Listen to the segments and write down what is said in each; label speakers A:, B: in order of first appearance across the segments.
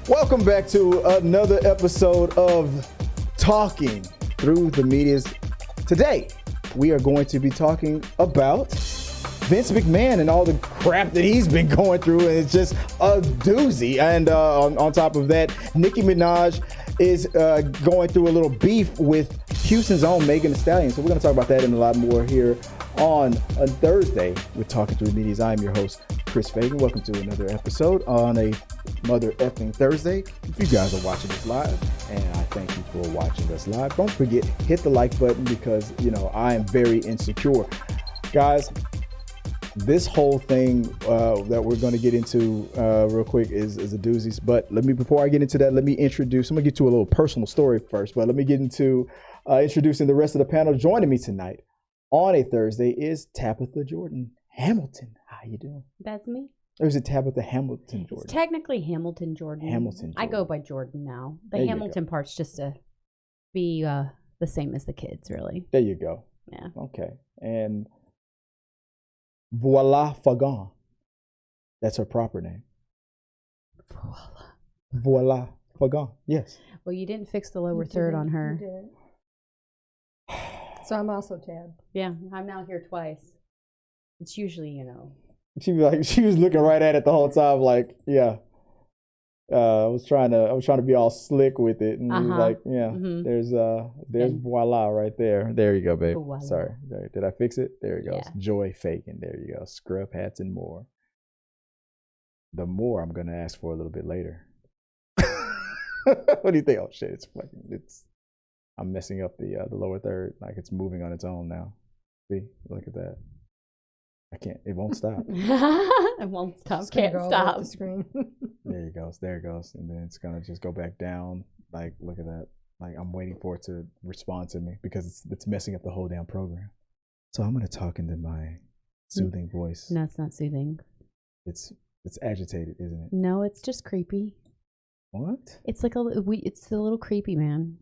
A: Welcome back to another episode of Talking Through the Medias. Today, we are going to be talking about Vince McMahon and all the crap that he's been going through, and it's just a doozy. And on top of that, Nicki Minaj is going through a little beef with Houston's own Megan Thee Stallion. So we're going to talk about that and a lot more here on a Thursday with Talking Through the Medias. I'm your host, Chris Fagan. Welcome to another episode on a mother effing Thursday. If you guys are watching this live, and I thank you for watching us live, don't forget, hit the like button because, you know, I am very insecure. Guys, this whole thing that we're going to get into real quick is a doozy. But before I get into that, let me introduce, I'm going to get to a little personal story first, but let me get into introducing the rest of the panel. Joining me tonight on a Thursday is Tabatha Hamilton. How you doing?
B: That's me.
A: Or is it Tabatha Hamilton Jordan?
B: It's technically Hamilton Jordan.
A: Hamilton Jordan.
B: I go by Jordan now. The Hamilton part's just to be the same as the kids, really.
A: There you go.
B: Yeah.
A: Okay. And voila, Fagan. That's her proper name. Voila, Fagan. Yes.
B: Well, you didn't fix the lower third on her.
C: You did. So I'm also Tab.
B: Yeah, I'm now here twice. It's usually, you know.
A: She was looking right at it the whole time, like, yeah. I was trying to be all slick with it, and it was like, yeah, there's voila right there. There you go, babe. Voila. Sorry, did I fix it? There it goes. Yeah. Joy Fagan. There you go. Scrub hats and more. The more I'm gonna ask for a little bit later. What do you think? Oh shit! I'm messing up the lower third. Like it's moving on its own now. See, look at that. I can't. It won't stop.
B: It won't stop. Can't stop.
C: The screen.
A: There it goes. There it goes. And then it's gonna just go back down. Like, look at that. Like I'm waiting for it to respond to me because it's messing up the whole damn program. So I'm gonna talk into my soothing voice.
B: No, it's not soothing.
A: It's agitated, isn't it?
B: No, it's just creepy.
A: What?
B: It's like it's a little creepy, man.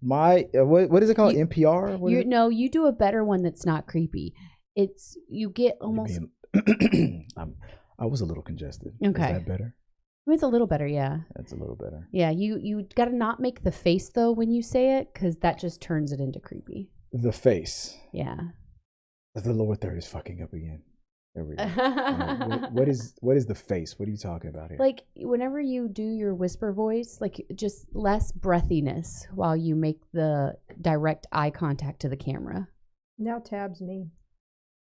A: My what is it called? NPR?
B: No, you do a better one that's not creepy. It's you get almost.
A: I was a little congested.
B: Okay,
A: is that better?
B: It's a little better, yeah.
A: That's a little better.
B: Yeah, you got to not make the face though when you say it, because that just turns it into creepy.
A: The face.
B: Yeah.
A: The lower third is fucking up again. There we go. What is the face? What are you talking about here?
B: Like whenever you do your whisper voice, like just less breathiness while you make the direct eye contact to the camera.
C: Now Tab's me.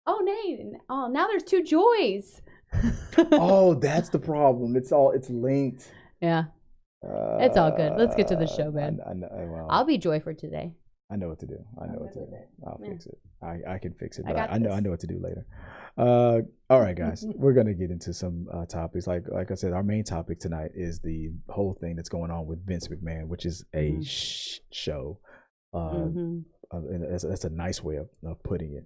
B: Oh, Nate. Oh, now there's two Joys.
A: Oh, that's the problem. It's linked.
B: Yeah. It's all good. Let's get to the show, man.
A: Well,
B: I'll be Joy for today.
A: I know what to do. I'll fix it. I can fix it, but I know what to do later. All right, guys. We're gonna get into some topics. Like I said, our main topic tonight is the whole thing that's going on with Vince McMahon, which is a show. That's a nice way of putting it.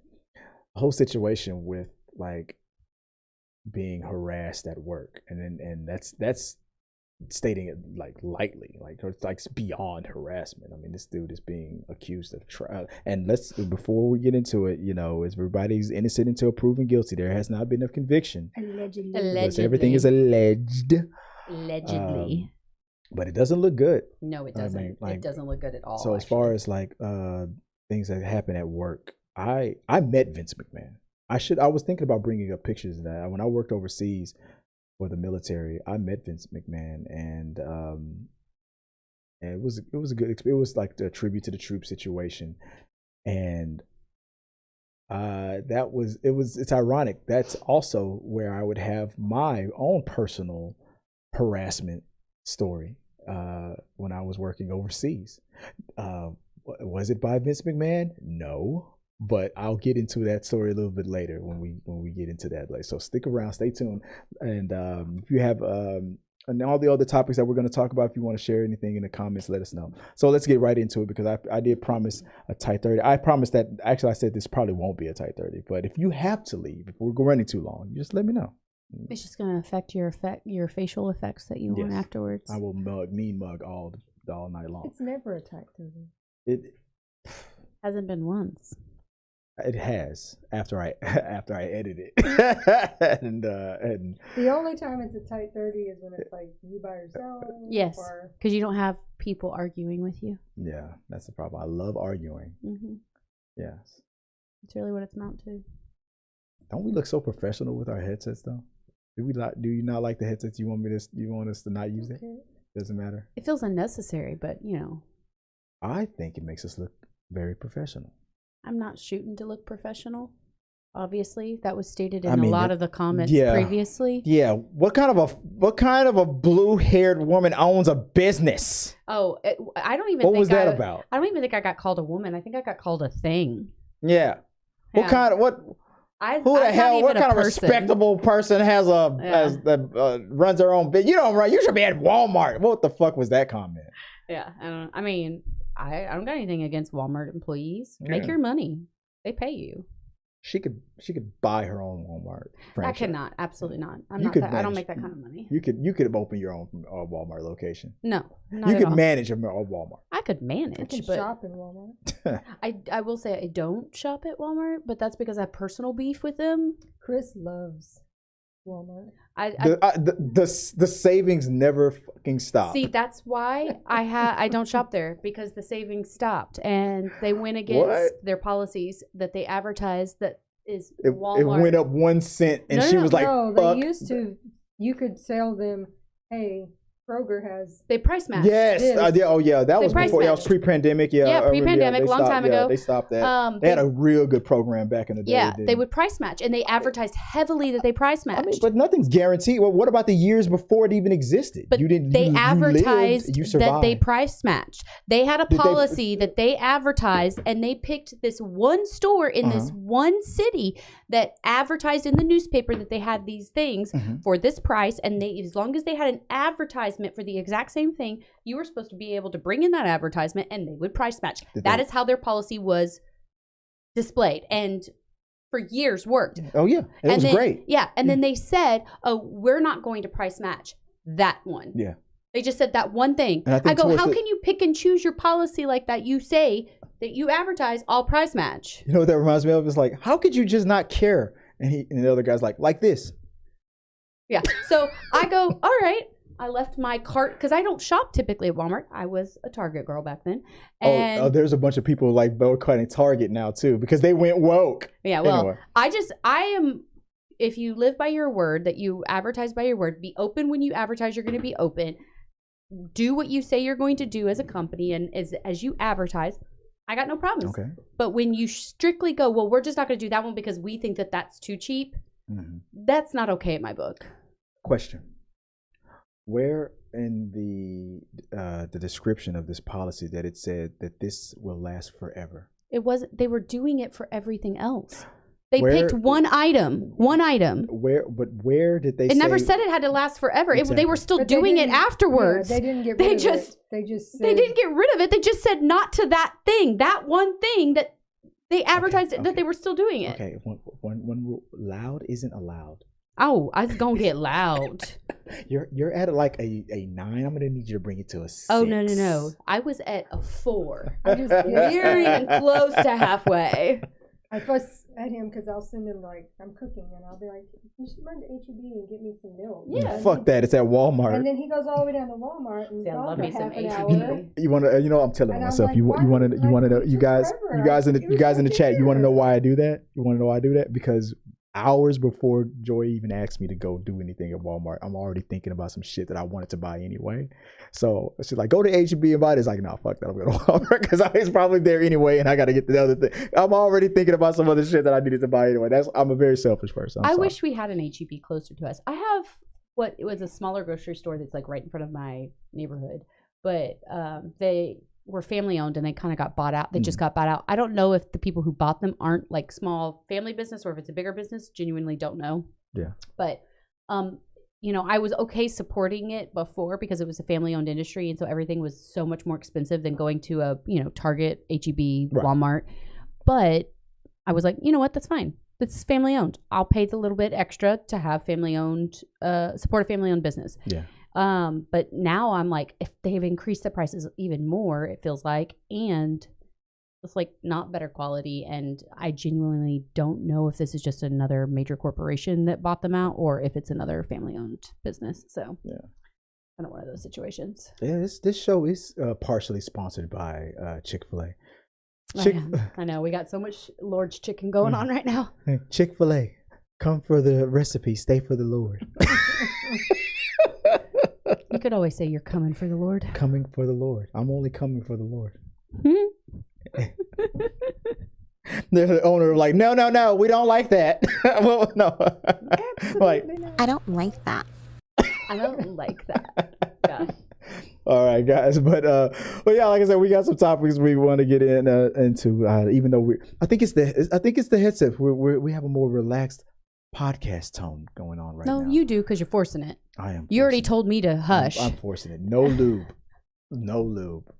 A: The whole situation with like being harassed at work, and that's stating it like lightly, like it's like beyond harassment. I mean, this dude is being accused of and before we get into it, you know, is everybody's innocent until proven guilty. There has not been a conviction. Allegedly. Everything is alleged.
B: Allegedly.
A: But it doesn't look good.
B: No, it doesn't. I mean, it doesn't look good at all.
A: So as far as like things that happen at work, I met Vince McMahon. I was thinking about bringing up pictures of that. When I worked overseas for the military, I met Vince McMahon, and it was a good experience. It was like the tribute to the troop situation, and it's ironic. That's also where I would have my own personal harassment story when I was working overseas. Was it by Vince McMahon? No. But I'll get into that story a little bit later when we get into that. Like, so stick around, stay tuned, and if you have and all the other topics that we're going to talk about, if you want to share anything in the comments, let us know. So let's get right into it because I did promise a tight 30. I promised that actually I said this probably won't be a tight 30, but if you have to leave, if we're running too long, just let me know.
B: It's just going to affect your facial effects that you want afterwards.
A: I will mug all night long.
C: It's never a tight 30.
A: It
B: hasn't been once.
A: It has after I edit it. and
C: The only time it's a tight 30 is when it's like you by yourself.
B: Yes,
C: Or
B: because you don't have people arguing with you.
A: yeah, that's the problem. I love arguing.
B: Mm-hmm.
A: Yes.
B: It's really what it's amounted to.
A: Don't we look so professional with our headsets though? Do you not like the headsets? You want us to not use it? Doesn't matter.
B: It feels unnecessary, but
A: I think it makes us look very professional.
B: I'm not shooting to look professional. Obviously, that was stated in a lot of the comments previously.
A: Yeah. What kind of a blue-haired woman owns a business?
B: Oh, I don't even.
A: What was that about?
B: I don't even think I got called a woman. I think I got called a thing.
A: Yeah. What kind of what? Who the hell? What kind of respectable person has runs their own business? You don't run. You should be at Walmart. What the fuck was that comment?
B: Yeah, I mean, I don't got anything against Walmart employees. Make your money. They pay you.
A: She could buy her own Walmart franchise.
B: I cannot. Absolutely not. I don't make that kind of money.
A: You could open your own Walmart location.
B: No,
A: you could manage a Walmart.
B: I could manage.
C: I can shop in Walmart.
B: I will say I don't shop at Walmart, but that's because I have personal beef with them.
C: Chris loves Walmart.
A: The savings never fucking stop.
B: See, that's why I don't shop there, because the savings stopped and they went against their policies that they advertised that is Walmart.
A: It went up 1 cent and she was like,
C: no,
A: fuck.
C: They used to. You could sell them. Hey, Kroger has.
B: They price match.
A: Yes. That was before. That was pre-pandemic. Yeah,
B: pre-pandemic, long time ago.
A: They stopped that. They had a real good program back in the day.
B: Yeah, they would price match, and they advertised heavily that they price matched.
A: I mean, but nothing's guaranteed. Well, what about the years before it even existed?
B: But they advertised that they price matched. They had a policy that they advertised, and they picked this one store in this one city that advertised in the newspaper that they had these things for this price, and as long as they had an advertisement for the exact same thing, you were supposed to be able to bring in that advertisement and they would price match. That is how their policy was displayed and for years worked.
A: Oh yeah, it was great.
B: Yeah, and then they said, "Oh, we're not going to price match that one."
A: Yeah.
B: They just said that one thing. I go, how can you pick and choose your policy like that? You say that you advertise all price match.
A: You know what that reminds me of? It's like, how could you just not care? And the other guy's like this.
B: Yeah. So I go, all right. I left my cart because I don't shop typically at Walmart. I was a Target girl back then. And
A: there's a bunch of people like boycotting Target now too because they went woke.
B: Yeah, well, anyway. I am. If you live by your word, that you advertise by your word, be open when you advertise. You're going to be open. Do what you say you're going to do as a company, and as you advertise, I got no problems. Okay. But when you strictly go, well, we're just not going to do that one because we think that that's too cheap. That's not okay in my book.
A: Question. Where in the description of this policy that it said that this will last forever?
B: It wasn't. They were doing it for everything else. They picked one item. Where did they? It never said it had to last forever. Exactly. They were still doing it afterwards.
C: Yeah, they didn't get rid of it.
B: They didn't get rid of it. They just said not to that thing. That one thing that they advertised that they were still doing it.
A: Okay, one rule: loud isn't allowed.
B: Oh, I was gonna get loud.
A: You're at like a 9. I'm gonna need you to bring it to a 6.
B: Oh no! I was at a 4. You're even close to halfway.
C: I fuss at him because I'll send him like I'm cooking and I'll be like, you should run to HEB and get me some milk.
B: Yeah.
A: Fuck that! It's at Walmart.
C: And then he goes all the way down to Walmart and
B: I love me some HEB.
A: You want to? I'm telling myself. Like, you want to know? You guys in the chat. You want to know why I do that? You want to know why I do that? Because hours before Joy even asked me to go do anything at Walmart, I'm already thinking about some shit that I wanted to buy anyway. So she's like, go to HEB and buy it. It's like, no, fuck that. I'm going to Walmart because it's probably there anyway and I got to get the other thing. I'm already thinking about some other shit that I needed to buy anyway. I'm a very selfish person.
B: I wish we had an HEB closer to us. I have it was a smaller grocery store that's like right in front of my neighborhood, but they were family owned and they kind of got bought out. They just got bought out. I don't know if the people who bought them aren't like small family business or if it's a bigger business. Genuinely don't know.
A: Yeah.
B: But, I was okay supporting it before because it was a family owned industry. And so everything was so much more expensive than going to a, Target, HEB, Walmart. But I was like, you know what? That's fine. It's family owned. I'll pay the little bit extra to have family owned, support a family owned business.
A: Yeah.
B: But now I'm like, if they've increased the prices even more, it feels like, and It's like not better quality, and I genuinely don't know if this is just another major corporation that bought them out or if it's another family-owned business. So yeah, kind of one of those situations.
A: Yeah, this show is partially sponsored by Chick-fil-A.
B: I know we got so much Lord's chicken going on right now.
A: Chick-fil-A, come for the recipe, stay for the Lord.
B: You could always say you're coming for the Lord.
A: Coming for the Lord. I'm only coming for the Lord. The owner like, no, we don't like that. Well, no. Like,
D: I don't like that.
B: I don't like that. Yeah.
A: All right, guys, but yeah, like I said, we got some topics we want to get into. Even though I think it's the headset. We have a more relaxed podcast tone going on right now.
B: No, you do because you're forcing it.
A: I am.
B: You already told me to hush.
A: I'm forcing it. No lube. No lube.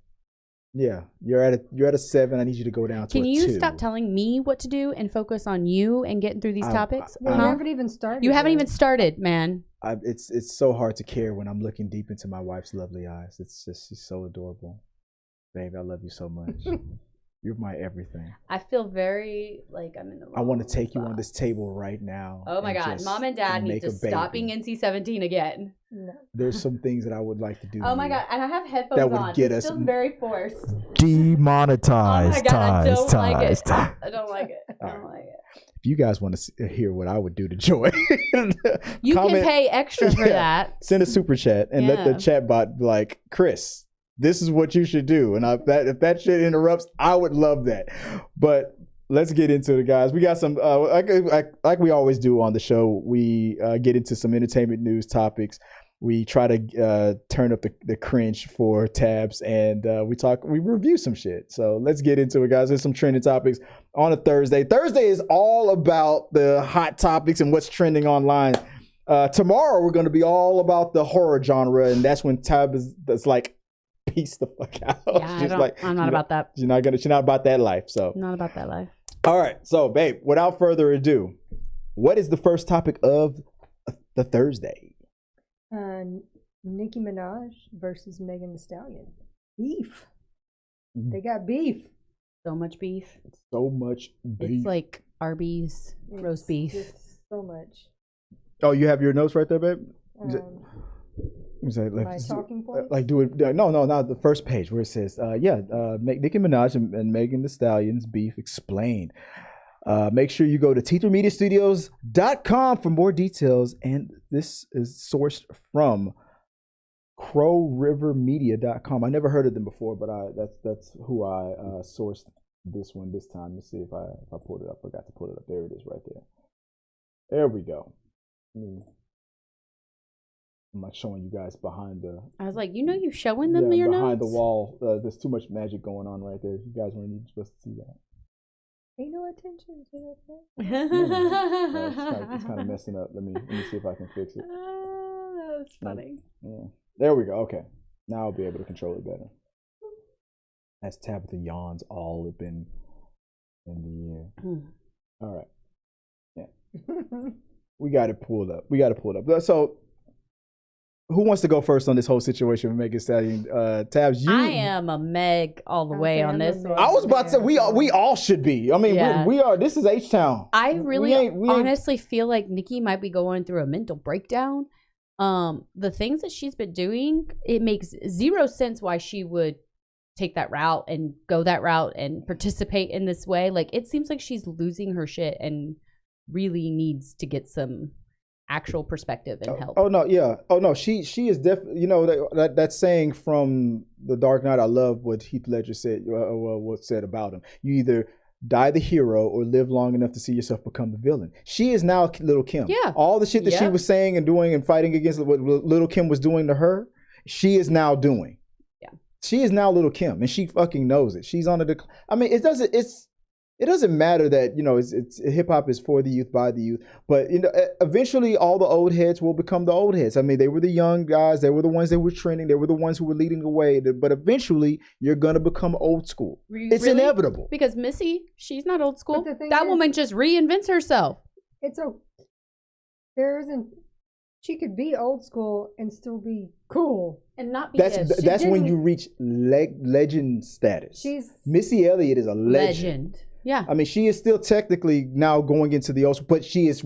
A: Yeah, you're at a 7. I need you to go down to a 2. Can you
B: stop telling me what to do and focus on you and getting through these topics?
C: You haven't even started.
B: You haven't even started, man.
A: It's so hard to care when I'm looking deep into my wife's lovely eyes. It's just, she's so adorable. Babe, I love you so much. You're my everything.
B: I feel very like I'm in the wrong
A: I want to take you on this table right now.
B: Oh my God. Mom and Dad need to stop being NC-17 again.
C: No.
A: There's some things that I would like to do.
B: Oh my God. And I have headphones that would on. Get us feels very forced.
A: Demonetized.
B: Oh my God. I don't like it. I don't like it.
A: If you guys want to hear what I would do to join,
B: you can pay extra for that.
A: Send a super chat and let the chat bot be like, Chris, this is what you should do. And if that shit interrupts, I would love that. But let's get into it, guys. We got some, like we always do on the show, we get into some entertainment news topics. We try to turn up the cringe for Tabs, and we review some shit. So let's get into it, guys. There's some trending topics on a Thursday. Thursday is all about the hot topics and what's trending online. Tomorrow we're going to be all about the horror genre, and that's when Tab is like, peace the fuck out.
B: Yeah, I'm not about that.
A: She's not about that life. So
B: not about that life.
A: All right. So, babe, without further ado, what is the first topic of the Thursday?
C: Nicki Minaj versus Megan Thee Stallion. Beef. They got beef.
B: So much beef.
A: So much beef.
B: It's like Arby's roast beef.
C: So much.
A: Oh, you have your notes right there, babe?
C: My talking point?
A: Like do it. No, not the first page where it says, Nicki Minaj and Megan Thee Stallion's beef explained. Make sure you go to T3MediaStudios.com for more details. And this is sourced from CrowRiverMedia.com. I never heard of them before, but that's who I sourced this one this time. Let's see if I pulled it up. I forgot to pull it up. There it is right there. There we go. I'm not showing you guys behind the.
B: I was like, you showing them your notes?
A: Behind the wall. There's too much magic going on right there. You guys weren't even supposed to see that.
C: Pay no attention to that.
A: It's kind of messing up. Let me see if I can fix it.
B: That was funny.
A: Yeah. There we go. Okay. Now I'll be able to control it better. That's Tabatha yawns all up in the air. All right. Yeah. We got it pulled up. So, who wants to go first on this whole situation with Megan Thee Stallion? Tabs, you.
B: I am a Meg all the way on this one.
A: I was about to say we all should be. I mean, we are. This is H-Town.
B: I really honestly feel like Nicki might be going through a mental breakdown. The things that she's been doing, it makes zero sense why she would take that route and go that route and participate in this way. Like, it seems like she's losing her shit and really needs to get some actual perspective and help. She is definitely, that saying from The Dark Knight. I love what Heath Ledger said, what said about him. You either die the hero or live long enough to see yourself become the villain. She is now Little Kim. Yeah.
A: All the shit that she was saying and doing and fighting against what Little Kim was doing to her, she is now doing.
B: Yeah.
A: She is now Little Kim, and she fucking knows it. She's on a decline. I mean, it doesn't matter that, it's hip hop is for the youth, by the youth, but eventually all the old heads will become the old heads. I mean, they were the young guys, they were the ones that were trending, they were the ones who were leading the way, but eventually you're gonna become old school. It's inevitable.
B: Because Missy, she's not old school. That woman just reinvents herself.
C: There isn't she could be old school and still be cool
B: and not be.
A: That's when you reach legend status. Missy Elliott is a legend.
B: Yeah,
A: I mean, she is still technically now going into the old school, but she is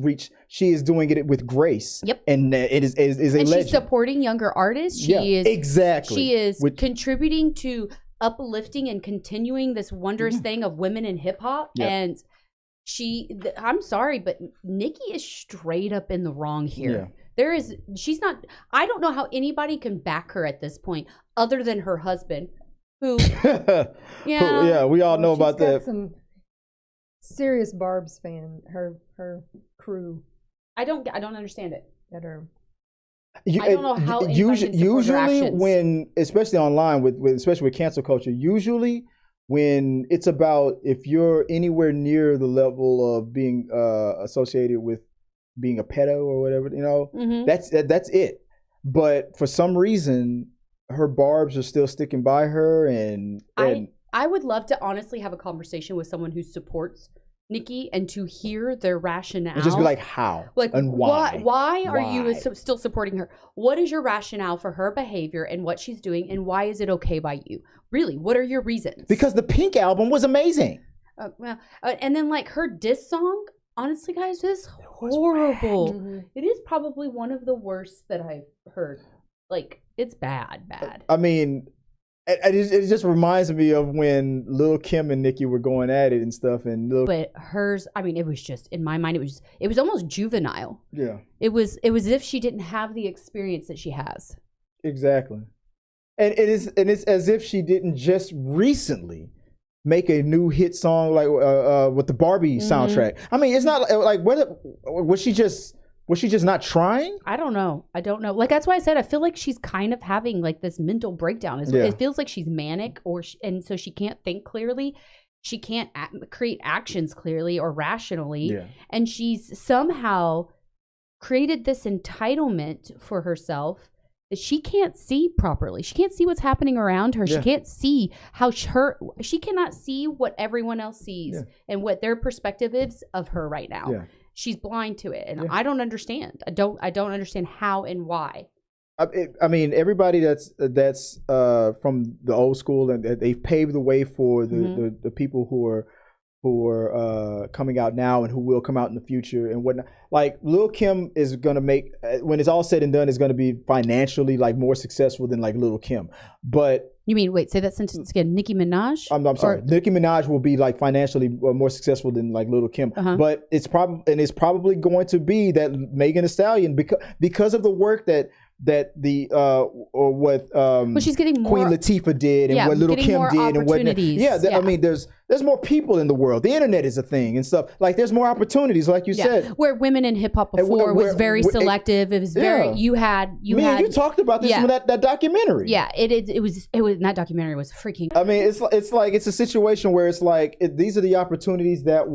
A: doing it with grace.
B: Yep,
A: and it is a legend.
B: She's supporting younger artists. She is contributing to uplifting and continuing this wondrous thing of women in hip hop. And I'm sorry, but Nicki is straight up in the wrong here. She's not. I don't know how anybody can back her at this point, other than her husband, who
A: we all know about that.
C: Some serious Barb's fan, her crew.
B: I don't understand it.
C: That are.
B: I don't know how
A: usually when, especially online, especially with cancel culture, usually when it's about, if you're anywhere near the level of being associated with being a pedo or whatever, that's it. But for some reason, her barbs are still sticking by her, and
B: I would love to honestly have a conversation with someone who supports Nicki and to hear their rationale.
A: And just be like, how?
B: Like, and why? Why are you still supporting her? What is your rationale for her behavior and what she's doing, and why is it okay by you? Really, what are your reasons?
A: Because the Pink album was amazing.
B: And then like her diss song, honestly, guys, is horrible. Mm-hmm. It is probably one of the worst that I've heard. Like, it's bad. I mean,
A: it just reminds me of when Lil' Kim and Nicki were going at it and stuff.
B: But hers, I mean, it was just, in my mind, it was almost juvenile.
A: Yeah.
B: It was as if she didn't have the experience that she has.
A: Exactly. And it's as if she didn't just recently make a new hit song like with the Barbie soundtrack. I mean, it's not like, was she just not trying?
B: I don't know. Like, that's why I said I feel like she's kind of having like this mental breakdown. It feels like she's manic, and so she can't think clearly. She can't create actions clearly or rationally. Yeah. And she's somehow created this entitlement for herself that she can't see properly. She can't see what's happening around her. Yeah. She can't see how she cannot see what everyone else sees and what their perspective is of her right now. Yeah. She's blind to it, and I don't understand. I don't understand how and why.
A: I mean, everybody that's from the old school, and they've paved the way for the people who are coming out now and who will come out in the future and whatnot. Like, Lil' Kim is gonna make, when it's all said and done, is gonna be financially like more successful than like Lil' Kim. But
B: you mean, wait, say that sentence again. Nicki Minaj?
A: I'm sorry. Nicki Minaj will be like financially more successful than like Lil' Kim. But it's probably going to be that Megan Thee Stallion, because of the work that
B: she's getting more,
A: Queen Latifah did and what Lil' Kim did and what. I mean, there's more people in the world. The internet is a thing and stuff. Like, there's more opportunities, like you said.
B: Where women in hip hop before was very selective. It was very you
A: talked about this in that documentary.
B: Yeah, it was that documentary was freaking.
A: I mean, it's like it's a situation where it's like these are the opportunities that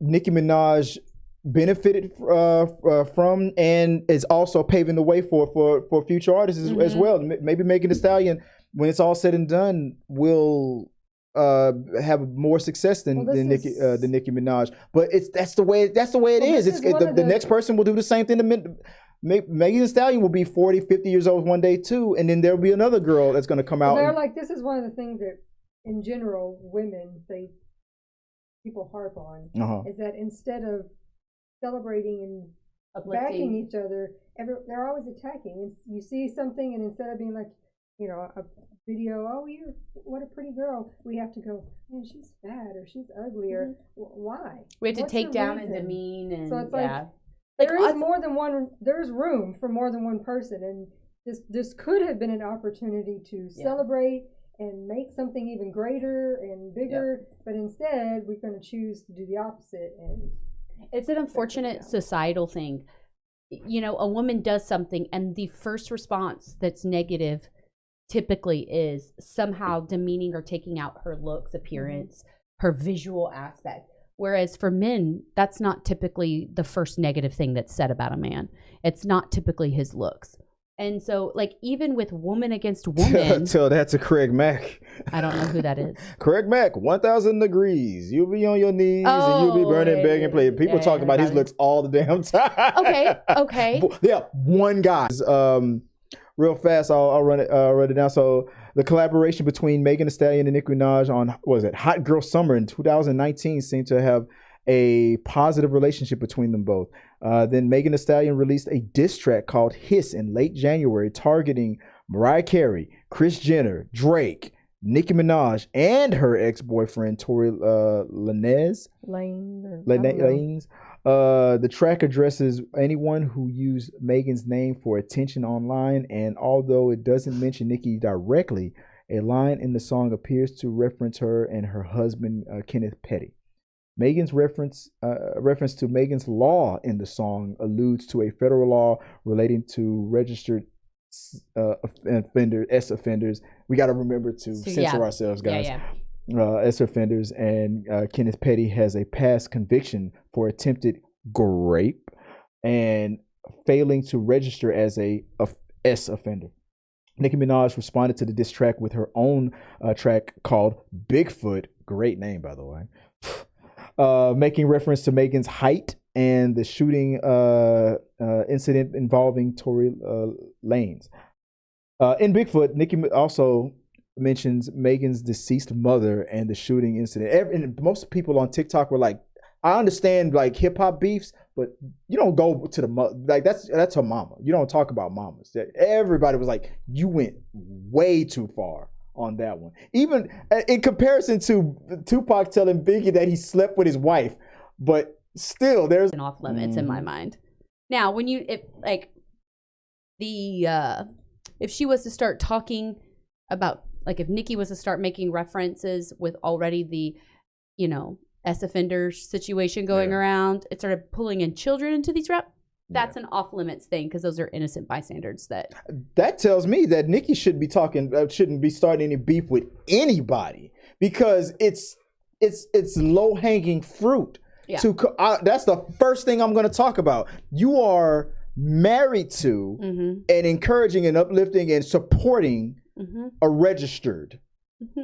A: Nicki Minaj benefited from, and is also paving the way for future artists as well. Maybe Megan Thee Stallion, when it's all said and done, will have more success than Nicki Minaj. But that's the way it is. The next person will do the same thing. Megan Thee Stallion will be 40, 50 years old one day too, and then there'll be another girl that's going to come out.
C: They're like, this is one of the things that, in general, people harp on, is that instead of celebrating and backing each other, they're always attacking. You see something, and instead of being like, a video, what a pretty girl, we have to go, man, she's fat or she's ugly, or why?
B: We have to take down and demean, and
C: so it's there's room for more than one person, and this could have been an opportunity to celebrate and make something even greater and bigger, but instead we're going to choose to do the opposite. And
B: it's an unfortunate societal thing. A woman does something, and the first response that's negative typically is somehow demeaning or taking out her looks, appearance, her visual aspect. Whereas for men, that's not typically the first negative thing that's said about a man. It's not typically his looks. And so, like, even with woman against woman.
A: Tell that to Craig Mack.
B: I don't know who that is.
A: Craig Mack, 1,000 degrees. You'll be on your knees and you'll be burning, begging, playing. People talk about his looks all the damn time.
B: Okay.
A: Yeah, one guy. Real fast, I'll run it down. So the collaboration between Megan Thee Stallion and Nicki Minaj on, what was it, Hot Girl Summer in 2019 seemed to have a positive relationship between them both. Then Megan Thee Stallion released a diss track called Hiss in late January, targeting Mariah Carey, Kris Jenner, Drake, Nicki Minaj, and her ex-boyfriend Tory Lanez. The track addresses anyone who used Megan's name for attention online, and although it doesn't mention Nicki directly, a line in the song appears to reference her and her husband, Kenneth Petty. Megan's reference to Megan's law in the song alludes to a federal law relating to registered offenders. We got to remember to censor ourselves, guys. As offenders, and Kenneth Petty has a past conviction for attempted rape and failing to register as a S offender. Nicki Minaj responded to the diss track with her own track called Bigfoot, great name by the way, making reference to Megan's height and the shooting incident involving Tory Lanez. In Bigfoot, Nicki also mentions Megan's deceased mother and the shooting incident. And most people on TikTok were like, I understand like hip hop beefs, but you don't go to the mother. Like that's her mama. You don't talk about mamas. Everybody was like, you went way too far on that one. Even in comparison to Tupac telling Biggie that he slept with his wife, but still there's
B: off limits in my mind. Now, when if she was to start talking about, like, if Nicki was to start making references with already the, S offender situation going around, it started pulling in children into these that's an off limits thing, because those are innocent bystanders. That
A: tells me that Nicki shouldn't be starting any beef with anybody, because it's low hanging fruit. Yeah. That's the first thing I'm going to talk about. You are married to and encouraging and uplifting and supporting a registered.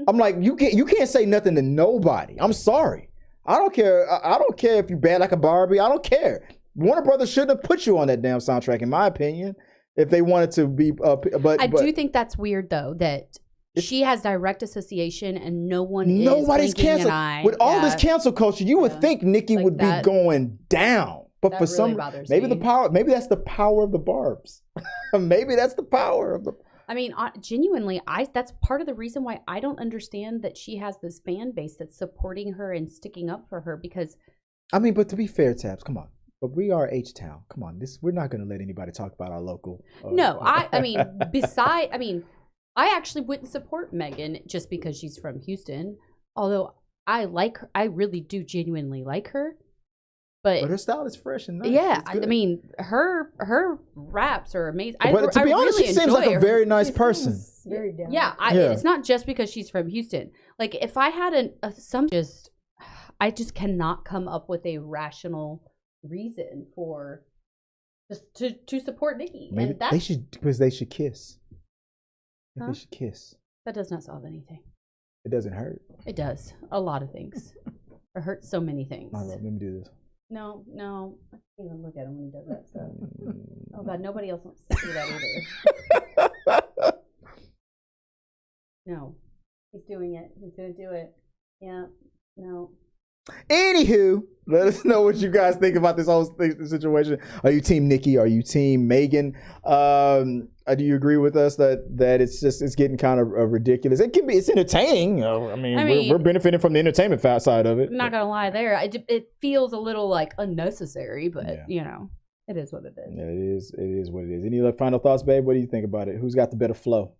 A: I'm like, you can't say nothing to nobody. I'm sorry. I don't care. I don't care if you bad like a Barbie. I don't care. Warner Brothers shouldn't have put you on that damn soundtrack, in my opinion, if they wanted to be. But I
B: do think that's weird, though, that she has direct association and
A: nobody's canceled. With all this cancel culture, you would think Nicki would be going down. But for some, maybe that's the power of the Barbs. Maybe that's the power of the.
B: I mean, genuinely, that's part of the reason why I don't understand that she has this fan base that's supporting her and sticking up for her, because.
A: I mean, but to be fair, Tabs, come on. But we are H-Town. Come on, we're not going to let anybody talk about our local.
B: No, I actually wouldn't support Megan just because she's from Houston. Although I like her, I really do genuinely like her. But
A: her style is fresh and nice.
B: Yeah, I mean, her raps are amazing.
A: But to be honest, she seems like a very nice person.
C: Very down.
B: Yeah, it's not just because she's from Houston. Like, if I had I just cannot come up with a rational reason for just to support Nicki.
A: Maybe they should kiss. Huh? They should kiss.
B: That does not solve anything.
A: It doesn't hurt.
B: It does a lot of things. It hurts so many things.
A: Let me do this.
B: No, I can't even look at him when he does that stuff. Oh God, nobody else wants to see that either. No, he's doing it. He's gonna do it. Yeah, no.
A: Anywho, let us know what you guys think about this whole situation. Are you team Nicki? Are you team Megan? Do you agree with us that it's getting kind of ridiculous? It's entertaining. I mean, we're benefiting from the entertainment side of it.
B: I'm not gonna lie there. It feels a little like unnecessary, but it is what it is.
A: Yeah, it is what it is. Any final thoughts, babe? What do you think about it? Who's got the better flow?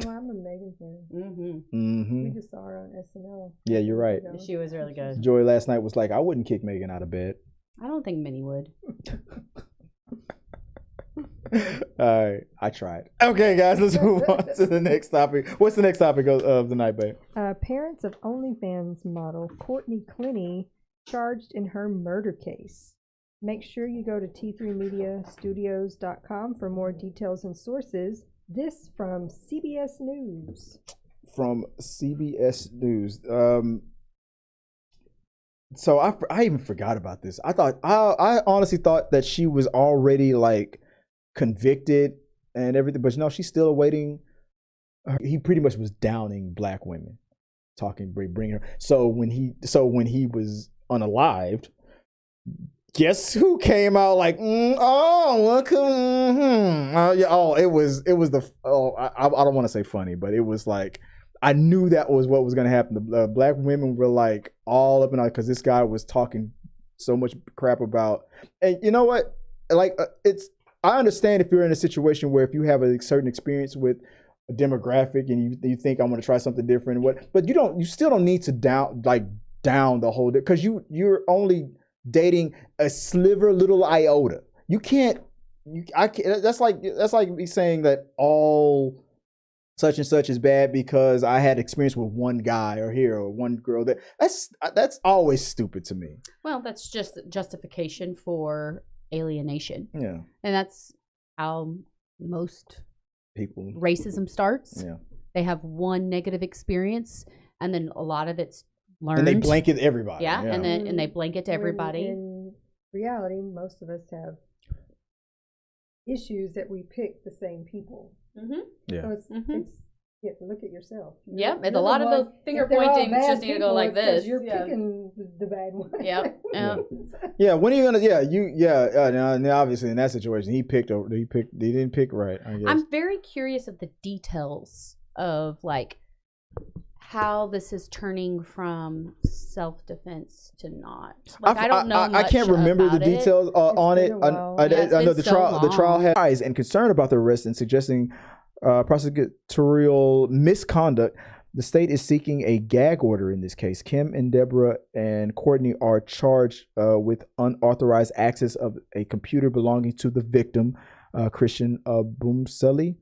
C: Oh, I'm a Megan fan. We just saw her on SNL.
A: Yeah, you're right.
B: She was really good.
A: Joy last night was like, I wouldn't kick Megan out of bed.
B: I don't think Minnie would.
A: All right, I tried. Okay, guys, let's move on to the next topic. What's the next topic of the night, babe?
C: Parents of OnlyFans model Courtney Clenney charged in her murder case. Make sure you go to t3mediastudios.com for more details and sources. This from CBS News.
A: From CBS News. So I even forgot about this. I honestly thought that she was already like convicted and everything, but no, she's still awaiting. He pretty much was downing black women, bringing her. So when he was unalived, guess who came out like, it was I don't want to say funny, but it was like, I knew that was what was going to happen. The black women were like all up and out because this guy was talking so much crap about, and you know what? Like I understand if you're in a situation where if you have a certain experience with a demographic and you think I want to try something different, but you still don't need to down the whole, because you're only dating a sliver little iota. You can't. That's like me saying that all such and such is bad because I had experience with one guy or one girl. That's always stupid to me.
B: Well, that's just justification for alienation.
A: Yeah.
B: And that's how most
A: people
B: racism starts.
A: Yeah.
B: They have one negative experience and then a lot of it's learned.
A: And they blanket everybody.
B: Yeah. And they blanket to everybody.
C: In reality, most of us have issues that we pick the same people.
B: Mm-hmm.
A: Yeah.
C: So it's you have to look at yourself.
B: Yep, and a lot of those finger pointings just need to go like this.
C: You're picking the bad one.
B: Yep.
A: Yeah. When are you gonna? Now obviously in that situation, he didn't pick right. I guess.
B: I'm very curious of the details of like how this is turning from self-defense to not. Like, I don't know.
A: I can't remember the details on it. I know the trial had eyes and concern about the arrest and suggesting prosecutorial misconduct. The state is seeking a gag order in this case. Kim and Deborah and Courtney are charged with unauthorized access of a computer belonging to the victim, Christian Boomselli.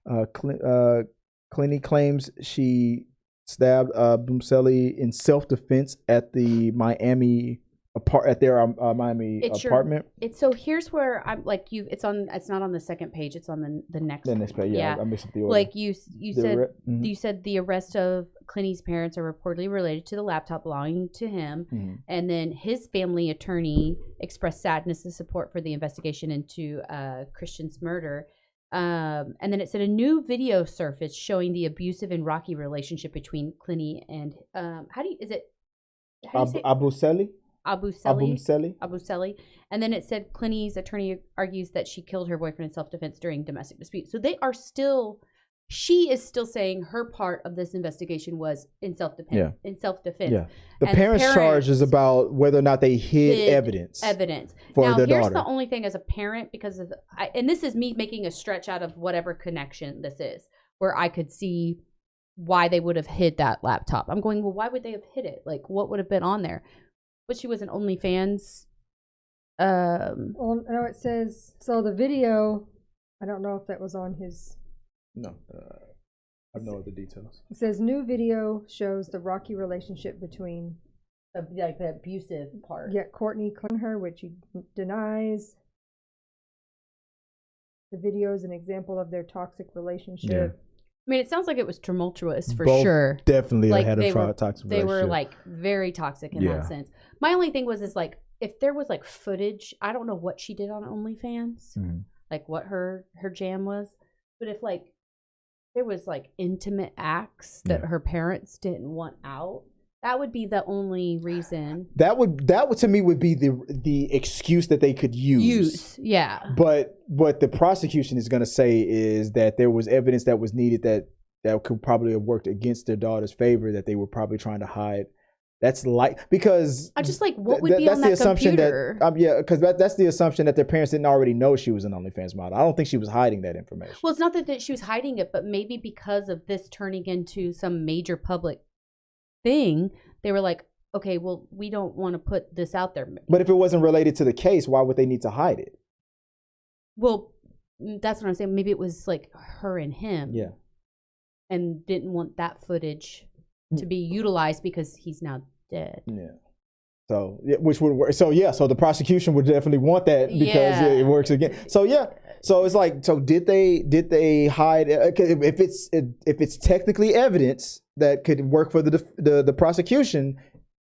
A: Clenney claims she stabbed Boomselli in self-defense at the Miami apartment.
B: So here's where I'm like it's not on the second page, it's on the next
A: page. Yeah. I missed the order.
B: Like you said the arrest of Clenney's parents are reportedly related to the laptop belonging to him.
A: Mm-hmm.
B: And then his family attorney expressed sadness and support for the investigation into Christian's murder. And then it said a new video surfaced showing the abusive and rocky relationship between Clenney and Abuseli. And then it said Clenney's attorney argues that she killed her boyfriend in self-defense during domestic dispute. So she is still saying her part of this investigation was in self-defense.
A: Yeah.
B: Yeah.
A: The parents' charge is about whether or not they hid evidence for their daughter.
B: Here's the only thing as a parent, because and this is me making a stretch out of whatever connection this is, where I could see why they would have hid that laptop. I'm going, well, why would they have hid it? Like, what would have been on there? But she was an OnlyFans.
C: Well, no, it says, so the video, I don't know if that was on his.
A: No, I know the details.
C: It says new video shows the rocky relationship between
B: like the abusive part.
C: Yeah, Courtney claimed her, which he denies. The video is an example of their toxic relationship.
A: Yeah.
B: I mean, it sounds like it was tumultuous for
A: Both
B: sure.
A: Definitely
B: like
A: had a toxic relationship.
B: They were like very toxic in that sense. My only thing was like if there was like footage, I don't know what she did on OnlyFans, like what her jam was, but if like there was like intimate acts that her parents didn't want out, that would be the only reason. That would
A: to me would be the excuse that they could use.
B: Yeah.
A: But what the prosecution is going to say is that there was evidence that was needed that could probably have worked against their daughter's favor, that they were probably trying to hide. That's because
B: I just like what would be on that computer.
A: Because that's the assumption that their parents didn't already know she was an OnlyFans model. I don't think she was hiding that information.
B: Well, it's not that she was hiding it, but maybe because of this turning into some major public thing, they were like, okay, well, we don't want to put this out there.
A: But if it wasn't related to the case, why would they need to hide it?
B: Well, that's what I'm saying. Maybe it was like her and him.
A: Yeah.
B: And didn't want that footage to be utilized because he's now dead.
A: Yeah. So which would work. So the prosecution would definitely want that because it works again. So so it's like, so did they hide? If it's technically evidence that could work for the prosecution,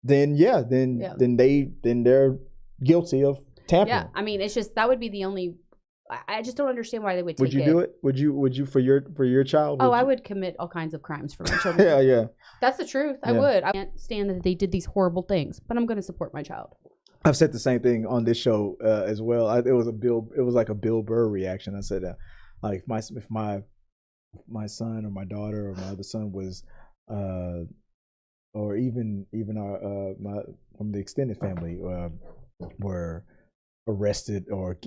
A: then they're guilty of tampering.
B: Yeah, I mean, it's just that would be the only. I just don't understand why they would.
A: Would you do it? Would you for your child?
B: I would commit all kinds of crimes for my children.
A: Yeah.
B: That's the truth. I would. I can't stand that they did these horrible things, but I'm going to support my child.
A: I've said the same thing on this show as well. It was like a Bill Burr reaction. I said, like if my son or my daughter or my other son was, or even our my from the extended family were arrested or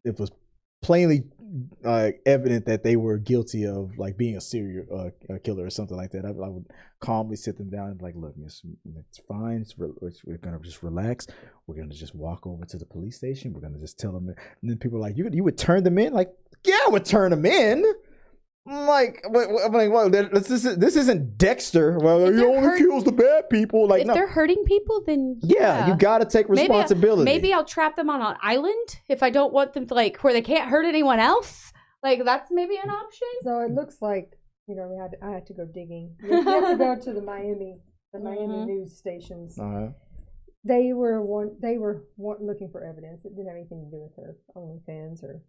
A: it was plainly evident that they were guilty of like being a serial killer or something like that, I would calmly sit them down and be like, look, it's fine. We're going to just relax. We're going to just walk over to the police station. We're going to just tell them. And then people are like, you would turn them in? Like, yeah, I would turn them in. I'm like, well, this isn't Dexter. Well, he only kills the bad people. Like,
B: if they're hurting people, then
A: you got to take responsibility.
B: Maybe I'll trap them on an island if I don't want them to, like, where they can't hurt anyone else. Like, that's maybe an option.
C: So it looks like, I had to go digging. You have to go to the Miami news stations.
A: Uh-huh.
C: They were looking for evidence. It didn't have anything to do with her OnlyFans or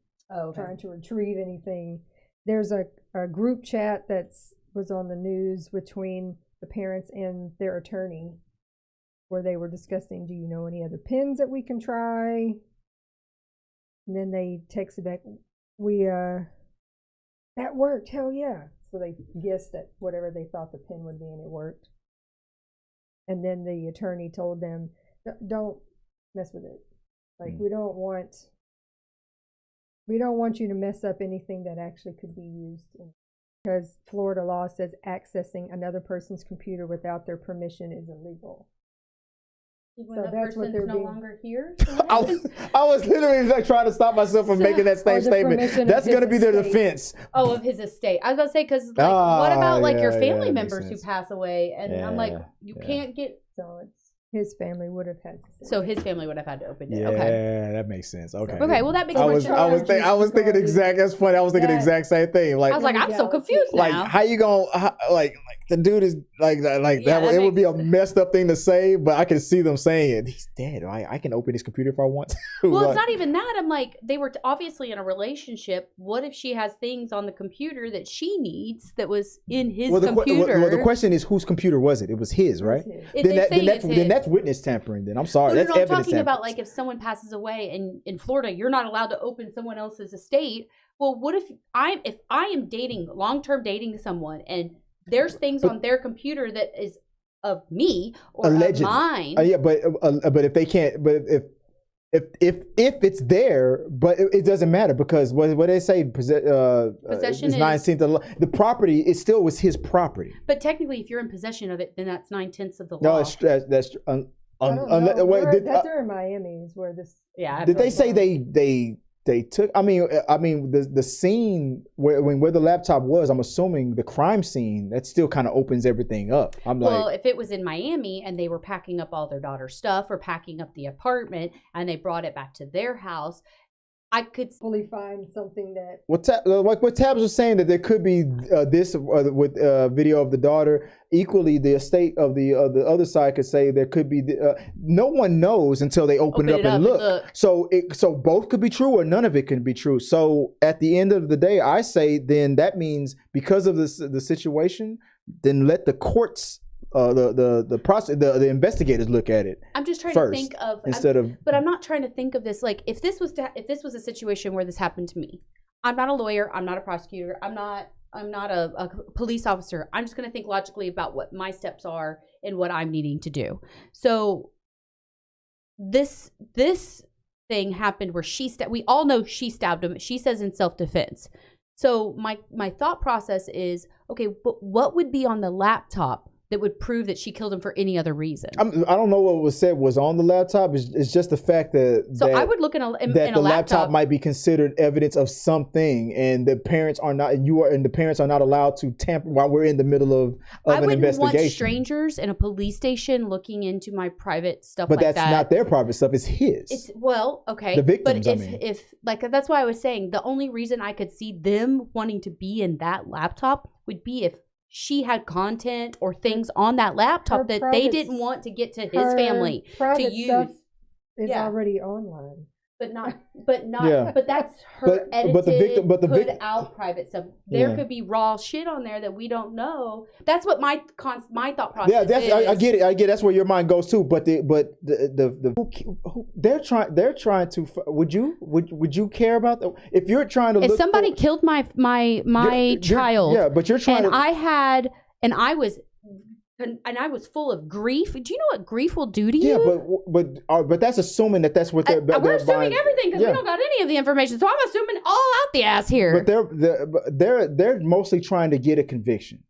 C: trying to retrieve anything. There's a group chat that was on the news between the parents and their attorney where they were discussing, do you know any other pins that we can try? And then they texted back, that worked, hell yeah. So they guessed that whatever they thought the pin would be, and it worked. And then the attorney told them, don't mess with it. Like, we don't want you to mess up anything that actually could be used, because Florida law says accessing another person's computer without their permission is illegal.
B: Even so that's what they're no longer here.
A: I was literally like trying to stop myself from making that same statement. That's going to be their defense.
B: Oh, of his estate. I was going to say, because what about like your family members who pass away? And I'm like, you can't get.
C: So it's his family would have had to.
B: So his family would have had to open it.
A: Yeah,
B: okay,
A: that makes sense. Okay.
B: Okay, well that makes sense.
A: I was thinking exact. That's funny. I was thinking the exact same thing. Like,
B: I was like, I'm so confused now.
A: Like, how you gonna like the dude is like that? It would be a messed up thing to say, but I can see them saying it. He's dead. I can open his computer if I want to.
B: Well, it's not even that. I'm like, they were obviously in a relationship. What if she has things on the computer that she needs that was in his computer?
A: Well, the question is, whose computer was it? It was his, right? Then that's witness tampering. Then I'm sorry. That's evidence.
B: I'm talking about like if someone passes away and in Florida, you're not allowed to open someone else's estate. Well, what if I am dating long-term dating someone and there's things on their computer that is of me or allegedly. Of mine?
A: Yeah, but if they can't, but if it's there, but it doesn't matter, because what they say, possession is 9/10. The property, it still was his property.
B: But technically, if you're in possession of it, then that's 9/10 of the law.
A: No, that's
C: that's in Miami is where this.
B: Yeah.
A: Did they say they took? I mean, the scene where the laptop was, I'm assuming the crime scene, that still kind of opens everything up.
B: Well, if it was in Miami and they were packing up all their daughter's stuff or packing up the apartment and they brought it back to their house, I could
C: fully find something that.
A: What Tabs was saying, that there could be this with video of the daughter. Equally, the estate of the other side could say there could be. No one knows until they open it up and look. So both could be true, or none of it can be true. So at the end of the day, I say then that means, because of the situation, then let the courts. The investigators look at it.
B: I'm just trying to think of but I'm not trying to think of this like if this was a situation where this happened to me. I'm not a lawyer. I'm not a prosecutor. I'm not a police officer. I'm just going to think logically about what my steps are and what I'm needing to do. So this thing happened where we all know she stabbed him. She says in self-defense. So my thought process is, okay, but what would be on the laptop that would prove that she killed him for any other reason.
A: I don't know what was said was on the laptop. It's just the fact that
B: I would look in a
A: laptop might be considered evidence of something, and the parents are not, and the parents are not allowed to tamper while we're in the middle of an investigation. I wouldn't want
B: strangers in a police station looking into my private stuff.
A: But that's not their private stuff; it's his.
B: It's okay.
A: The victims.
B: But if that's why I was saying the only reason I could see them wanting to be in that laptop would be if she had content or things on that laptop that they didn't want to get to his family to use.
C: Stuff is already online.
B: But that's her edited, put out private stuff. There could be raw shit on there that we don't know. That's what my thought process is.
A: I get it. That's where your mind goes too. But they're trying to. Would you care about that? If you're trying to,
B: if somebody killed my child,
A: but you're trying.
B: And I was full of grief. Do you know what grief will do to you?
A: Yeah, but that's assuming that's what they're.
B: We're assuming everything because we don't got any of the information. So I'm assuming all out the ass here.
A: But they're mostly trying to get a conviction.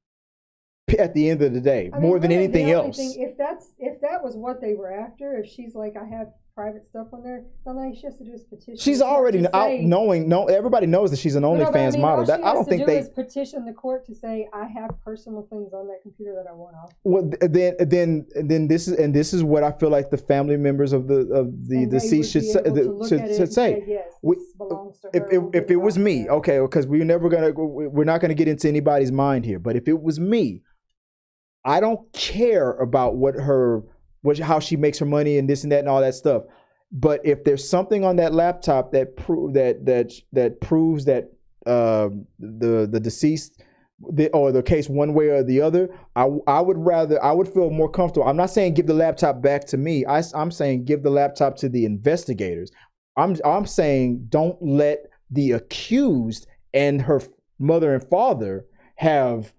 A: At the end of the day, more than anything else.
C: If that was what they were after, if she's like, I have private stuff on there, then all she has to do is petition.
A: She's already out knowing. No, everybody knows that she's an OnlyFans model.
C: I don't think they petition the court to say I have personal things on that computer that I want off.
A: Well, then this is what I feel like the family members of the deceased should say.
C: Yes, this belongs to her.
A: If it was me, okay, because we're not gonna get into anybody's mind here. But if it was me, I don't care about how she makes her money and this and that and all that stuff. But if there's something on that laptop that proves that the deceased or the case one way or the other, I would feel more comfortable. I'm not saying give the laptop back to me. I'm saying give the laptop to the investigators. I'm saying don't let the accused and her mother and father have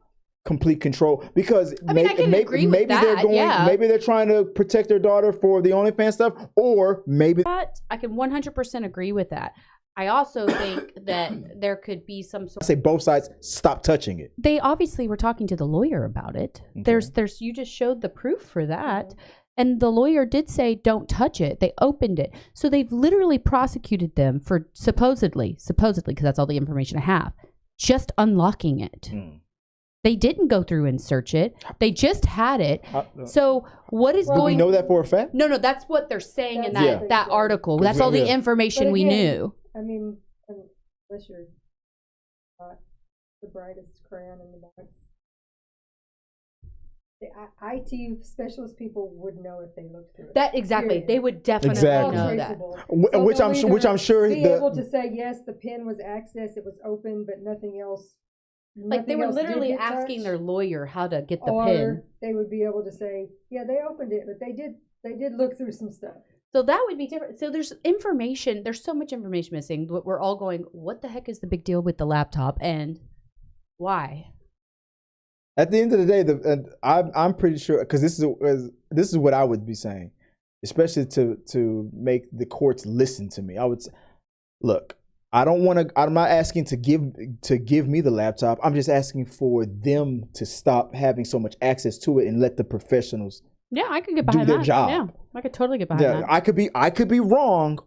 A: complete control, because maybe they're trying to protect their daughter for the OnlyFans stuff, or maybe
B: I can 100% agree with that. I also think that there could be some sort.
A: Say both sides stop touching it.
B: They obviously were talking to the lawyer about it. Okay. There's you just showed the proof for that. And the lawyer did say, don't touch it. They opened it. So they've literally prosecuted them for supposedly, because that's all the information I have, just unlocking it. They didn't go through and search it. They just had it. So what is going?
A: Do we know that for a fact?
B: No, that's what they're saying in that article. That's all the information we knew.
C: I mean, unless you're not the brightest crayon in the box. The IT specialist people would know if they looked through it.
B: That exactly, they would definitely know that.
C: So
A: which I'm sure
C: be able to say yes, the pen was accessed, it was open, but nothing else.
B: Like they were literally asking their lawyer how to get the pin.
C: They would be able to say, yeah, they opened it, but they did look through some stuff.
B: So that would be different. So there's information. There's so much information missing. We're all going, what the heck is the big deal with the laptop and why?
A: At the end of the day, I'm pretty sure, because this is what I would be saying, especially to make the courts listen to me. I would say, look, I'm not asking to give me the laptop. I'm just asking for them to stop having so much access to it and let the professionals.
B: Yeah, I could get behind
A: do their job.
B: Yeah, I could totally get behind that.
A: I could be wrong,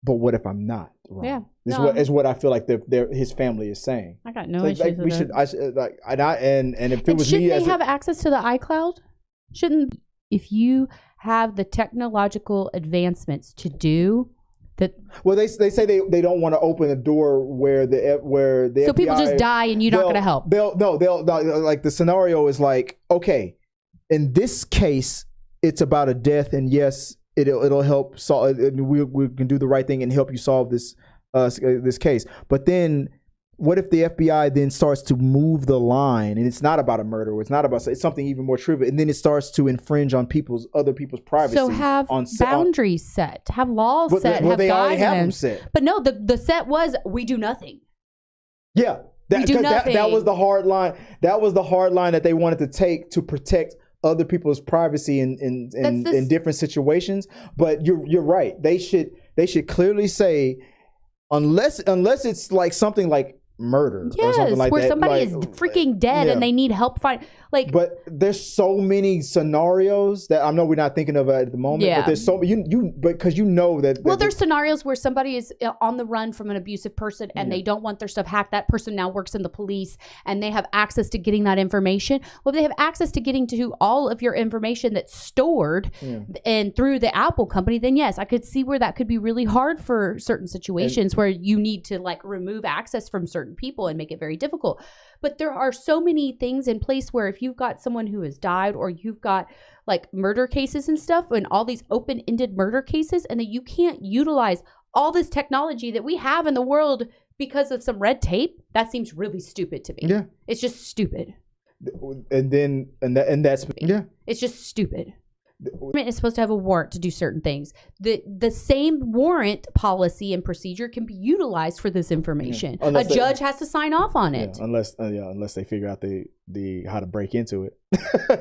A: but what if I'm not wrong? Yeah, is what I feel like his family is saying.
B: I got no issues with it.
A: And if it was
B: shouldn't
A: me,
B: they have access to the iCloud? Shouldn't, if you have the technological advancements to do that?
A: Well, they say they don't want to open the door where the
B: so
A: FBI,
B: people just die and you're not going to help.
A: They'll like, the scenario is like, okay, in this case it's about a death, and yes, it'll help solve. We can do the right thing and help you solve this case. But then, what if the FBI then starts to move the line, and it's not about a murder, or it's something even more trivial, and then it starts to infringe on other people's privacy.
B: So have boundaries set, have laws set, have
A: they
B: guidelines.
A: already have them set.
B: But no, the set was we do nothing.
A: Yeah, that was the hard line. That was the hard line that they wanted to take to protect other people's privacy in different situations. But you're right. They should clearly say, unless it's like something like murder
B: yes,
A: or something like
B: where
A: that.
B: somebody is freaking dead and they need help find. Like,
A: but there's so many scenarios that I know we're not thinking of at the moment. Yeah. But there's so because you know that.
B: Well, there's scenarios where somebody is on the run from an abusive person and they don't want their stuff hacked. That person now works in the police and they have access to getting that information. Well, if they have access to getting to all of your information that's stored and through the Apple company, then yes, I could see where that could be really hard for certain situations where you need to like remove access from certain people and make it very difficult. But there are so many things in place where if you've got someone who has died or you've got like murder cases and stuff and all these open-ended murder cases and that you can't utilize all this technology that we have in the world because of some red tape, that seems really stupid to me. Yeah. It's just stupid.
A: That's
B: it's just stupid. The government is supposed to have a warrant to do certain things. The same warrant policy and procedure can be utilized for this information. A judge has to sign off on it.
A: Unless they figure out the how to break into it,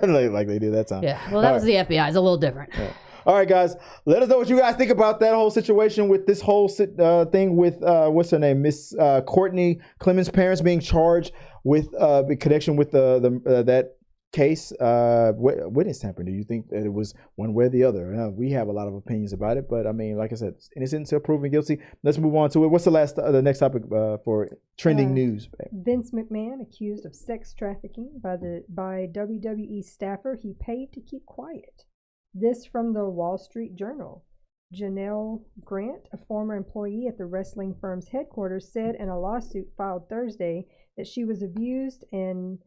A: like they did that time.
B: Yeah, well, that was the FBI. It's a little different.
A: Yeah. All right, guys, let us know what you guys think about that whole situation with this whole thing with what's her name, Miss Courtney Clemens' parents being charged with in connection with that case. Witness tampering. Do you think that it was one way or the other? We have a lot of opinions about it, but I mean, like I said, innocent until proven guilty. Let's move on to it. What's the next topic for trending news?
C: Vince McMahon accused of sex trafficking by WWE staffer he paid to keep quiet. This from the Wall Street Journal. Janelle Grant, a former employee at the wrestling firm's headquarters, said in a lawsuit filed Thursday that she was abused and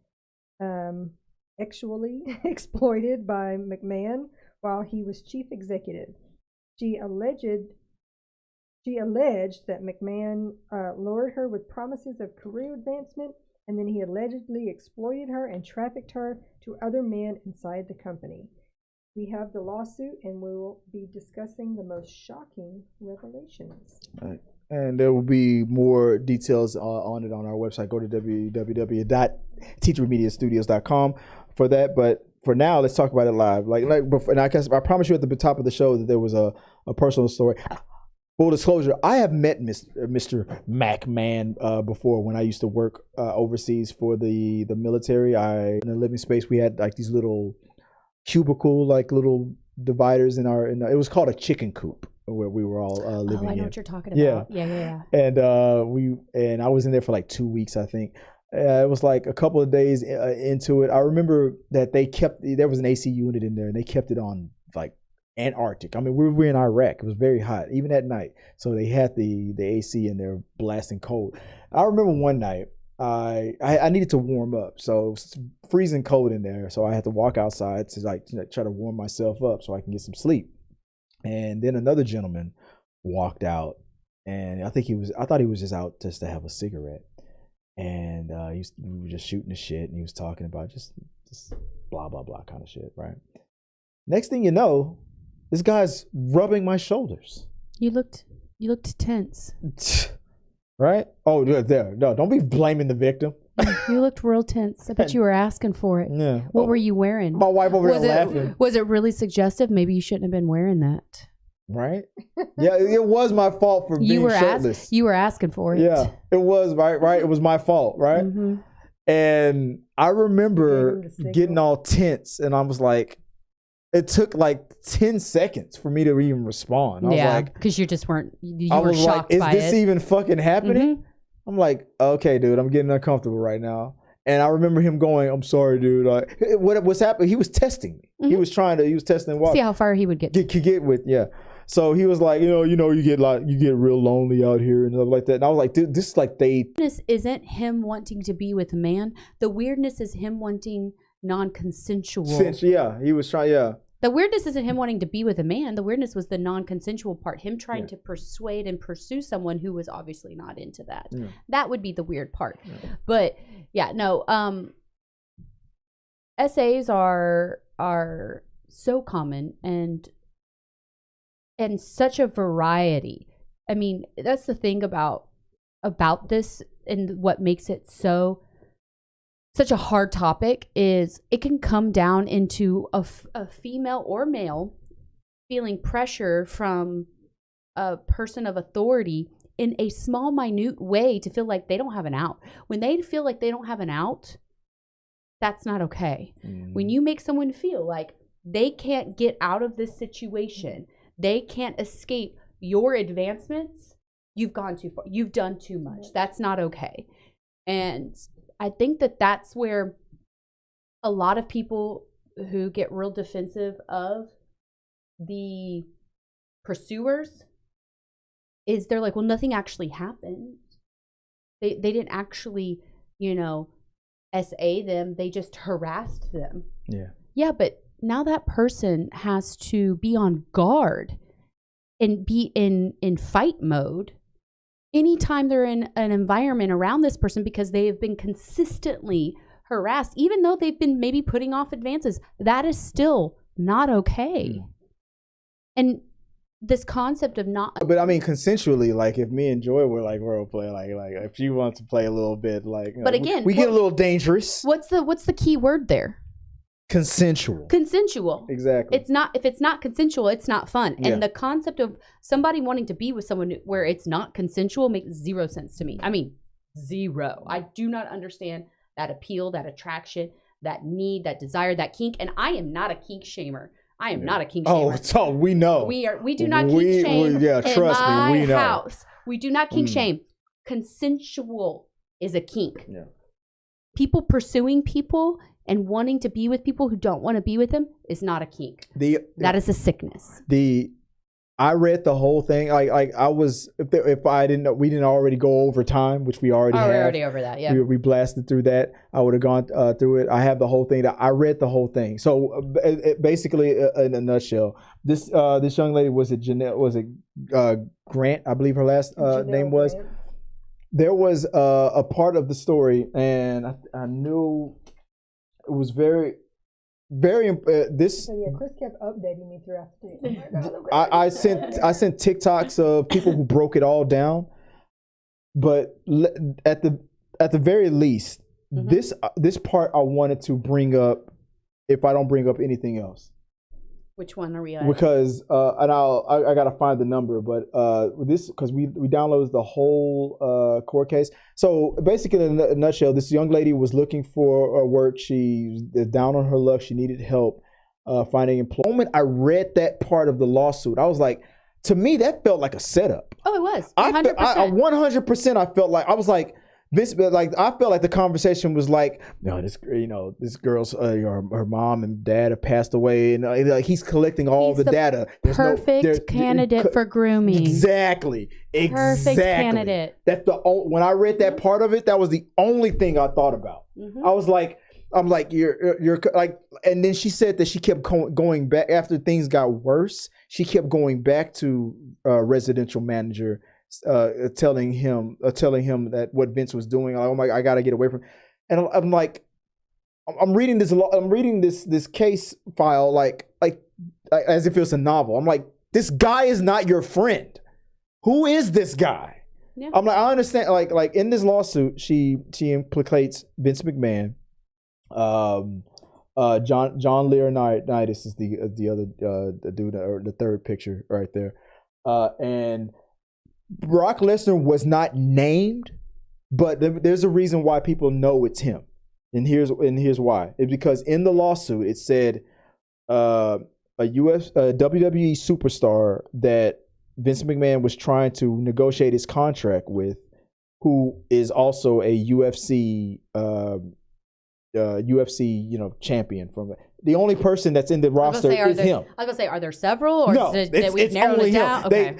C: sexually exploited by McMahon while he was chief executive. She alleged that McMahon lured her with promises of career advancement, and then he allegedly exploited her and trafficked her to other men inside the company. We have the lawsuit, and we will be discussing the most shocking revelations.
A: All right. And there will be more details on it on our website. Go to www.teachermediastudios.com for that. But for now, let's talk about it live. And I promise you at the top of the show that there was a personal story. Full disclosure, I have met Mr. McMahon before when I used to work overseas for the military. In the living space, we had like these little cubicle, like little dividers in it was called a chicken coop where we were all living.
B: I know what you're talking about. Yeah.
A: And I was in there for like 2 weeks, I think. It was like a couple of days into it. I remember that there was an AC unit in there and they kept it on like Antarctic. I mean, we were in Iraq. It was very hot, even at night. So they had the AC in there blasting cold. I remember one night, I needed to warm up, so it was freezing cold in there. So I had to walk outside to try to warm myself up so I can get some sleep. And then another gentleman walked out, and I thought he was just out just to have a cigarette. And we were just shooting the shit, and he was talking about just blah blah blah kind of shit, right? Next thing you know, this guy's rubbing my shoulders.
B: You looked tense.
A: Right? Oh, there. No, don't be blaming the victim.
B: You looked real tense. I bet you were asking for it. Yeah. What were you wearing?
A: My wife over there laughing.
B: Was it really suggestive? Maybe you shouldn't have been wearing that.
A: Right? Yeah, it was my fault for being shirtless.
B: You were asking for it.
A: Yeah, it was, right? It was my fault, right? Mm-hmm. And I remember getting all tense, and I was like, it took like 10 seconds for me to even respond. I was like,
B: because you just weren't, you were shocked by it.
A: Is this even fucking happening? Mm-hmm. I'm like, okay, dude, I'm getting uncomfortable right now. And I remember him going, I'm sorry, dude. Like, what's happening? He was testing me. Mm-hmm. He was testing what?
B: See how far he would get
A: with, yeah. So he was like, you get real lonely out here and stuff like that. And I was like, dude, this is like The weirdness
B: isn't him wanting to be with a man. The weirdness is him wanting non-consensual.
A: He was trying,
B: The weirdness isn't him wanting to be with a man. The weirdness was the non-consensual part. Him trying to persuade and pursue someone who was obviously not into that. Yeah. That would be the weird part. Yeah. But SAs are so common and such a variety. I mean, that's the thing about this and what makes it such a hard topic is it can come down into a female or male feeling pressure from a person of authority in a small, minute way to feel like they don't have an out. When they feel like they don't have an out, that's not okay. When you make someone feel like they can't get out of this situation, they can't escape your advancements, you've gone too far. You've done too much. That's not okay. And I think that that's where a lot of people who get real defensive of the pursuers is they're like, well, nothing actually happened. They didn't actually, SA them. They just harassed them.
A: Yeah.
B: Yeah, but now that person has to be on guard and be in fight mode anytime they're in an environment around this person because they have been consistently harassed, even though they've been maybe putting off advances. That is still not okay. And this concept of not,
A: but I mean, consensually, like if me and Joy were like role play, like if you want to play a little bit, like,
B: but again,
A: we get a little dangerous.
B: What's the key word there?
A: Consensual.
B: Exactly. It's not, if it's not consensual, it's not fun. And the concept of somebody wanting to be with someone where it's not consensual makes zero sense to me. I mean, zero. I do not understand that appeal, that attraction, that need, that desire, that kink. And I am not a kink shamer. I am not a kink shamer.
A: Oh, so we know.
B: We do not kink shame in my house. We do not kink shame. Consensual is a kink.
A: Yeah.
B: People pursuing people and wanting to be with people who don't want to be with them is not a kink. That is a sickness.
A: I read the whole thing. I was, if I didn't know, we didn't already go over time, which we already have.
B: We're already over that, yeah.
A: We blasted through that. I would have gone through it. I have the whole thing. I read the whole thing. So basically, in a nutshell, this young lady, was it Grant? I believe her last name was.
C: Grant.
A: There was a part of the story, and I knew it was very. This.
C: So yeah, Chris kept updating me throughout the day.
A: I sent TikToks of people who broke it all down, but at the very least, this part I wanted to bring up. If I don't bring up anything else,
B: which one are we at?
A: Because and I gotta find the number, but this, because we downloaded the whole court case. So basically, in a nutshell, this young lady was looking for work. She was down on her luck. She needed help finding employment. I read that part of the lawsuit. I was like, to me, that felt like a setup.
B: Oh, it was 100%.
A: 100%. I felt like, I was like, this, like, I felt like the conversation was like, no, this girl's her mom and dad have passed away, and like he's collecting all the data.
B: There's perfect candidate for grooming.
A: Exactly.
B: Perfect candidate.
A: That's when I read that part of it, that was the only thing I thought about. I was like, I'm like, you're like, and then she said that she kept going back after things got worse. She kept going back to residential manager. Telling him that what Vince was doing. Like, oh my, I gotta get away from. And I'm like, I'm reading this case file like as if it's a novel. I'm like, this guy is not your friend. Who is this guy? Yeah. I'm like, I understand. Like in this lawsuit, she implicates Vince McMahon. John Laurinaitis is the other the dude, or the third picture right there, and Brock Lesnar was not named, but there's a reason why people know it's him, and here's why. It's because in the lawsuit it said a WWE superstar that Vince McMahon was trying to negotiate his contract with, who is also a UFC champion from. The only person that's in the roster is him.
B: I was gonna say, are there several, or
A: no? It's only him. Okay.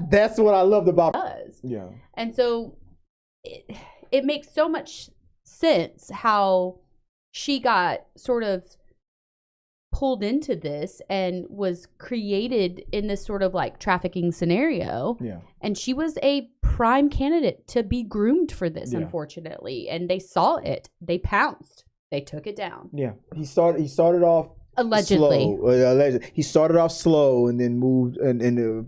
A: That's what I loved about it. Yeah.
B: And so it makes so much sense how she got sort of pulled into this and was created in this sort of like trafficking scenario.
A: Yeah.
B: And she was a prime candidate to be groomed for this, unfortunately. And they saw it. They pounced. They took it down.
A: Yeah, he started off
B: allegedly.
A: Slow. He started off slow and then moved, and it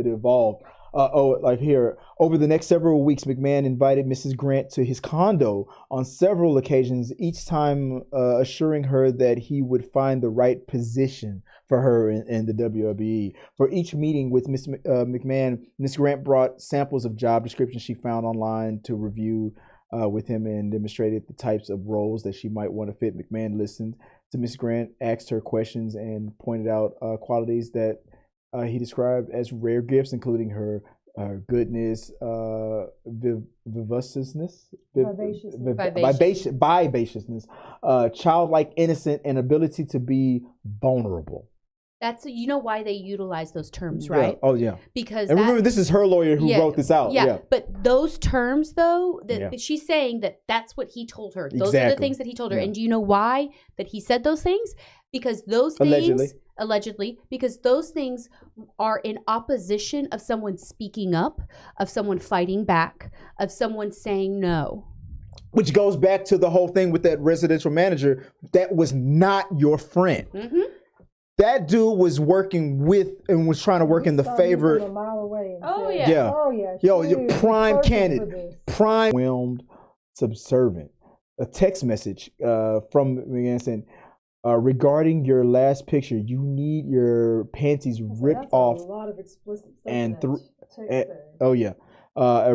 A: evolved. Over the next several weeks, McMahon invited Mrs. Grant to his condo on several occasions, each time assuring her that he would find the right position for her in the WWE. For each meeting with Miss McMahon, Miss Grant brought samples of job descriptions she found online to review with him and demonstrated the types of roles that she might want to fit. McMahon listened to Miss Grant, asked her questions, and pointed out qualities that he described as rare gifts, including her goodness, vivaciousness, vivaciousness, childlike innocence, and ability to be vulnerable.
B: That's, you know, why they utilize those terms, right?
A: Yeah. Oh, yeah.
B: Because
A: remember, this is her lawyer who wrote this out.
B: Yeah. But those terms, though, she's saying that that's what he told her. Those are the things that he told her. And do you know why that he said those things? Because those things, allegedly, because those things are in opposition of someone speaking up, of someone fighting back, of someone saying no.
A: Which goes back to the whole thing with that residential manager. That was not your friend. Mm-hmm. That dude was working with and was trying to work in the favor.
C: A mile away and
B: oh,
C: said,
B: yeah.
C: Oh, yeah.
A: Yo, prime candidate. Prime whelmed, subservient. A text message from McMahon saying, regarding your last picture, you need your panties ripped off.
C: A lot of explicit stuff
A: and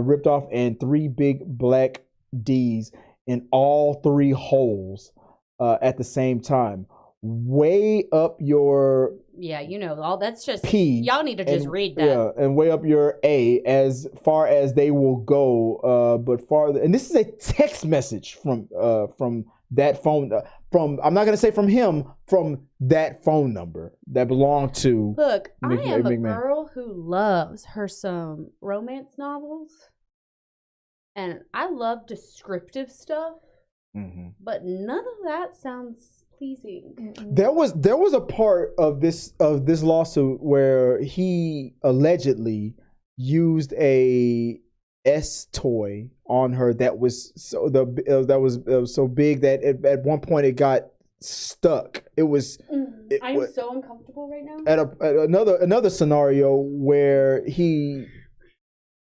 A: ripped off and 3 big black D's in all 3 holes at the same time. Way up your
B: all that's just
A: P.
B: Y'all need to just read that.
A: Yeah, and way up your A as far as they will go, but farther. And this is a text message from that phone. I'm not gonna say from him, from that phone number that belonged to.
B: Look, I am a girl who loves her some romance novels, and I love descriptive stuff, but none of that sounds pleasing.
A: There was a part of this lawsuit where he allegedly used a S toy on her that was so big that at one point it got stuck. It was.
B: I'm so uncomfortable right now.
A: At another scenario where he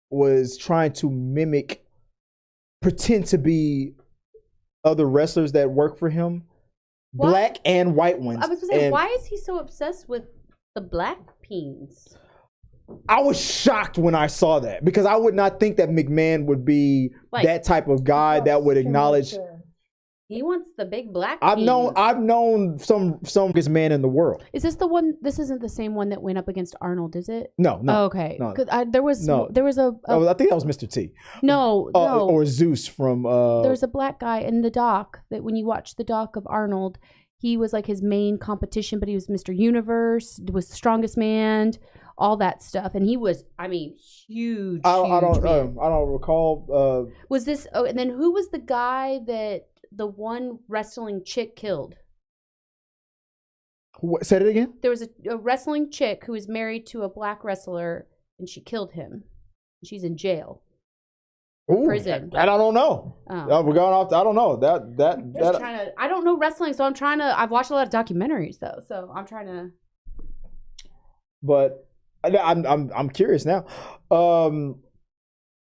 A: was trying to pretend to be other wrestlers that work for him. What? Black and white ones.
B: I was going to say, why is he so obsessed with the black peens?
A: I was shocked when I saw that because I would not think that McMahon would be that type of guy that would acknowledge.
B: He wants the big black.
A: I've known some biggest man in the world.
B: Is this the one? This isn't the same one that went up against Arnold, is it?
A: No.
B: Oh, okay.
A: No.
B: There was a.
A: I think that was Mr. T.
B: No.
A: Or Zeus from.
B: There's a black guy in the doc that when you watch the doc of Arnold, he was like his main competition, but he was Mr. Universe, was the strongest man, all that stuff, and he was, huge.
A: I don't recall.
B: Was this? Oh, and then who was the guy that the one wrestling chick killed?
A: Said it again?
B: There was a wrestling chick who was married to a black wrestler, and she killed him. She's in jail.
A: Ooh,
B: prison.
A: I don't know. We're going off. I don't know that.
B: I don't know wrestling, so I'm trying to. I've watched a lot of documentaries though, so I'm trying to.
A: But I'm curious now.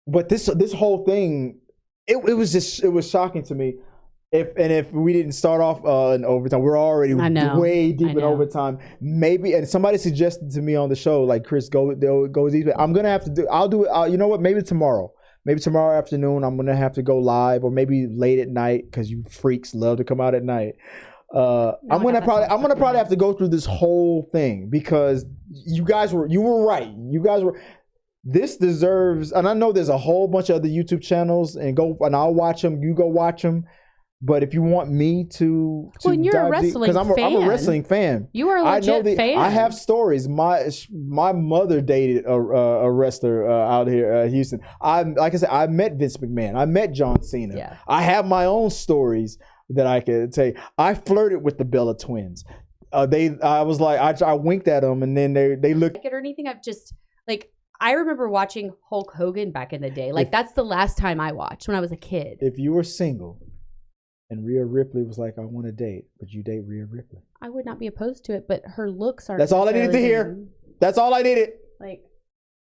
A: But this whole thing, it was shocking to me. If we didn't start off in overtime, we're already way deep in overtime. Maybe, and somebody suggested to me on the show, like, Chris, go deep. I'm gonna have to do. I'll do it. You know what? Maybe tomorrow. Maybe tomorrow afternoon, I'm gonna have to go live, or maybe late at night because you freaks love to come out at night. I'm gonna probably have to go through this whole thing because you were right. You guys were. This deserves, and I know there's a whole bunch of other YouTube channels, and I'll watch them. You go watch them. But if you want me to
B: you're a wrestling fan.
A: I'm a wrestling fan.
B: You are a legit fan.
A: I have stories. My mother dated a wrestler out here, Houston. Like I said, I met Vince McMahon. I met John Cena.
B: Yeah.
A: I have my own stories that I could tell you. I flirted with the Bella twins. I was like, I winked at them, and then they looked.
B: Or anything. I remember watching Hulk Hogan back in the day. That's the last time I watched when I was a kid.
A: If you were single and Rhea Ripley was like, I want to date, would you date Rhea Ripley?
B: I would not be opposed to it, but her looks aren't.
A: That's all I needed to hear. That's all I needed.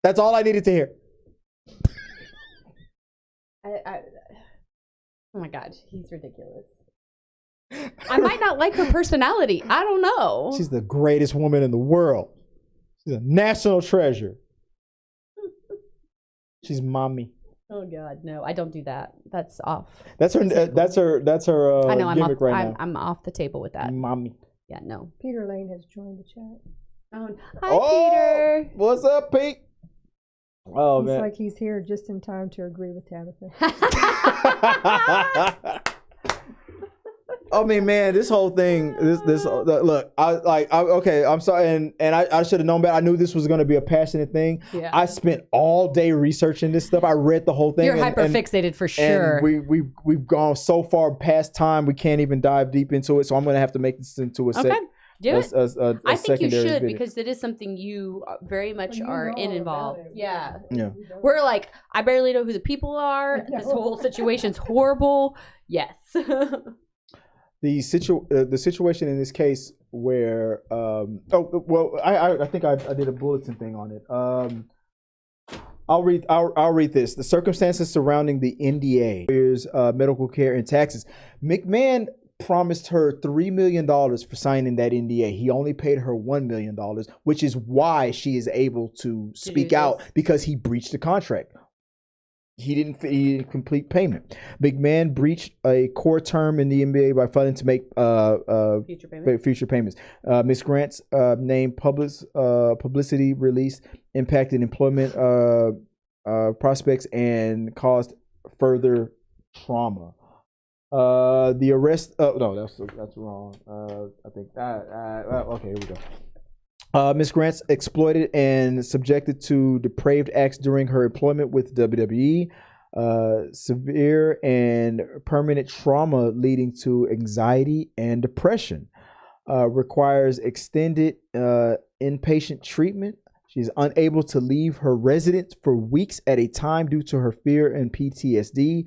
A: That's all I needed to hear.
B: Oh my God, he's ridiculous. I might not like her personality. I don't know.
A: She's the greatest woman in the world. She's a national treasure. She's mommy.
B: Oh God, no! I don't do that. That's off.
A: That's her. That's her. I know. I'm
B: off.
A: Right now.
B: I'm off the table with that.
A: Mommy.
B: Yeah, no.
C: Peter Lane has joined the chat.
B: Hi, Peter.
A: What's up, Pete? Oh
C: He's
A: man.
C: like he's here just in time to agree with Tabatha.
A: I mean, man, this whole thing, look, okay, I'm sorry, and I should have known better. I knew this was going to be a passionate thing.
B: Yeah.
A: I spent all day researching this stuff. I read the whole thing.
B: You're hyper fixated for sure.
A: And we've gone so far past time, we can't even dive deep into it. So I'm going to have to make this into a
B: I think you should
A: video.
B: because it is something you very much are involved. Yeah.
A: Yeah.
B: We're like, I barely know who the people are. This whole situation's horrible. Yes.
A: The situation in this case where I think I did a bulletin thing on it. I'll read this. The circumstances surrounding the NDA, medical care and taxes. McMahon promised her $3 million for signing that NDA. He only paid her $1 million, which is why she is able to speak out, because he breached the contract. He didn't complete payment. McMahon breached a core term in the NBA by failing to make future payments. Ms. Grant's name publicity release impacted employment prospects and caused further trauma. The arrest. No, that's wrong. I think that. Okay, here we go. Ms. Grant's exploited and subjected to depraved acts during her employment with WWE. Severe and permanent trauma leading to anxiety and depression. Requires extended inpatient treatment. She's unable to leave her residence for weeks at a time due to her fear and PTSD.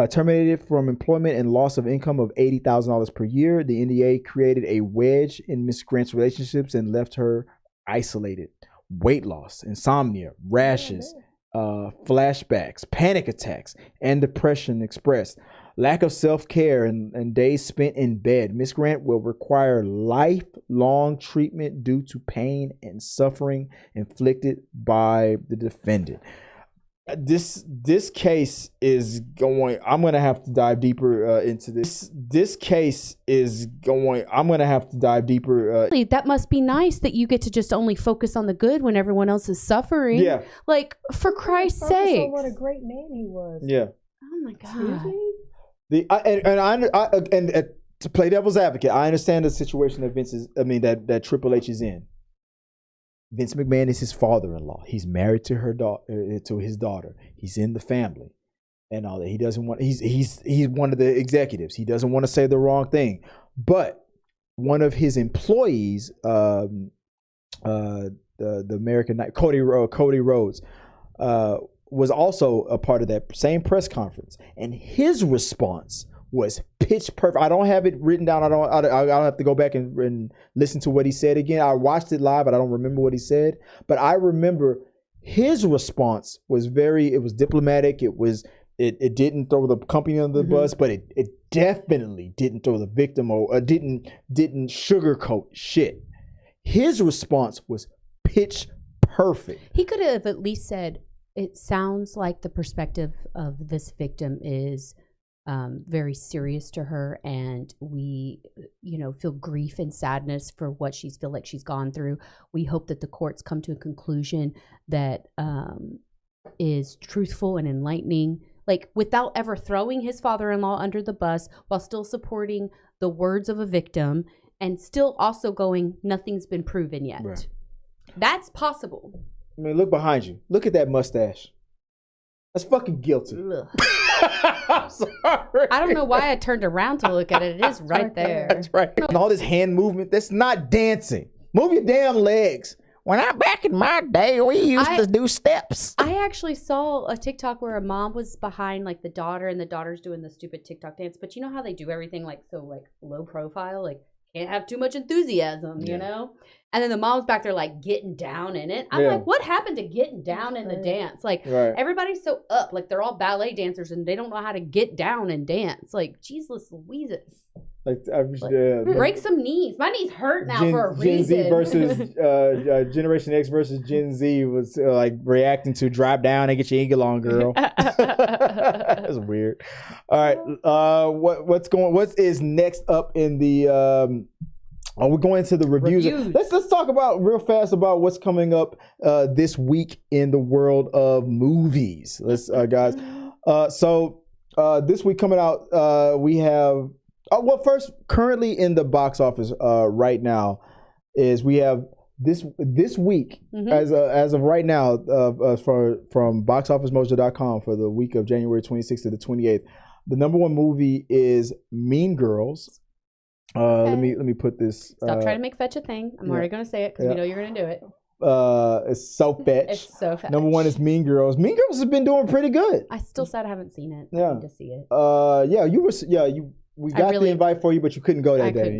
A: Terminated from employment and loss of income of $80,000 per year. The NDA created a wedge in Ms. Grant's relationships and left her isolated. Weight loss, insomnia, rashes, flashbacks, panic attacks, and depression expressed. Lack of self-care and days spent in bed. Ms. Grant will require lifelong treatment due to pain and suffering inflicted by the defendant. This case is going. I'm gonna have to dive deeper into this. This case is going. I'm gonna have to dive deeper.
B: That must be nice that you get to just only focus on the good when everyone else is suffering.
A: Yeah.
B: Like, for Christ's sake.
C: What a great man he was.
A: Yeah.
B: Oh my God.
A: And to play devil's advocate, I understand the situation that that Triple H is in. Vince McMahon is his father-in-law. He's married to his daughter. He's in the family, and all that. He doesn't want. He's one of the executives. He doesn't want to say the wrong thing. But one of his employees, the American Knight, Cody Rhodes, was also a part of that same press conference, and his response was pitch perfect. I don't have it written down. I'll have to go back and listen to what he said again. I watched it live, but I don't remember what he said. But I remember his response was it was diplomatic. It didn't throw the company under the bus, but it definitely didn't throw the victim or didn't sugarcoat shit. His response was pitch perfect.
B: He could have at least said, it sounds like the perspective of this victim is very serious to her, and we feel grief and sadness for what she's gone through. We hope that the courts come to a conclusion that is truthful and enlightening, like without ever throwing his father-in-law under the bus, while still supporting the words of a victim and still also going, nothing's been proven yet. Right. That's possible.
A: I mean, look behind you. Look at that mustache. That's fucking guilty. I'm sorry.
B: I don't know why I turned around to look at it. It is right there.
A: That's right. And all this hand movement, that's not dancing. Move your damn legs. When back in my day, we used to do steps.
B: I actually saw a TikTok where a mom was behind like the daughter, and the daughter's doing the stupid TikTok dance. But you know how they do everything like low profile? Like, can't have too much enthusiasm, you know? And then the mom's back there like getting down in it. I'm like, what happened to getting down in the dance? Like everybody's so up, like they're all ballet dancers and they don't know how to get down and dance. Like, Jesus Louises. Like, break some knees. My knees hurt now for a reason.
A: Gen Z versus Generation X versus Gen Z was like reacting to drop down and get your eagle on, girl. That's weird. All right, what is next up in the? We're going into the reviews. Let's talk about real fast about what's coming up this week in the world of movies. Let's guys. So this week coming out, we have. Well, first, currently in the box office right now is we have this week as of right now from boxofficemojo.com for the week of January 26th to the 28th. The number one movie is Mean Girls. Let me put this.
B: Stop trying to make fetch a thing. I'm already going to say it because we know you're going to do it.
A: It's so fetch.
B: It's so fetch.
A: Number one is Mean Girls. Mean Girls has been doing pretty good.
B: I still said I haven't seen it.
A: Yeah.
B: I need to see it.
A: We got the invite for you, but you couldn't go that day.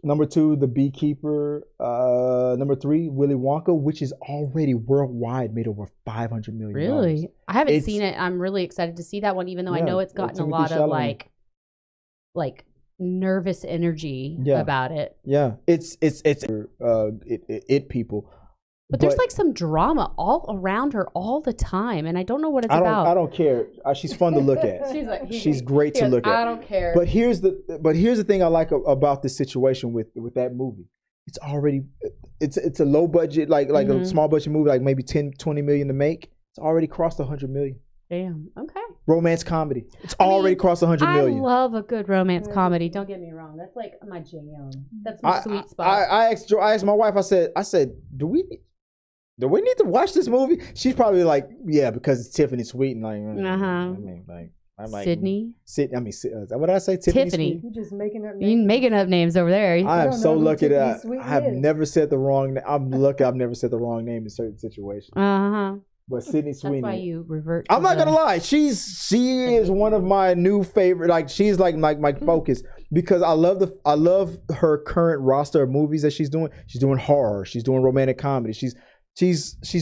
A: Number two, The Beekeeper. Number three, Willy Wonka, which is already worldwide made over $500 million.
B: Really? I haven't seen it. I'm really excited to see that one, even though I know it's gotten a lot of like nervous energy about it.
A: Yeah, it's people.
B: But there's like some drama all around her all the time, and I don't know what it's about.
A: I don't care. She's fun to look at. She's great to look at.
B: I don't care.
A: But here's the thing I like about this situation with that movie. It's already it's a low budget like a small budget movie, like maybe 10-20 million to make. It's already crossed 100 million.
B: Damn. Okay.
A: Romance comedy. It's already crossed 100 million.
B: I love a good romance comedy. Don't get me wrong. That's like my jam. That's my sweet spot.
A: I asked my wife. I said, do we need to watch this movie? She's probably like, yeah, because it's Tiffany Sweet and like. I'm like
B: Sydney.
A: What did I say?
B: Tiffany.
C: You're just making up names.
B: You're making up names over there.
A: I am so lucky that I have never said the wrong name. I'm lucky I've never said the wrong name in certain situations. But Sydney Sweeney.
B: That's why you revert.
A: I'm not gonna lie. She is one of my new favorite. Like, she's like my focus because I love her current roster of movies that she's doing. She's doing horror. She's doing romantic comedy. She's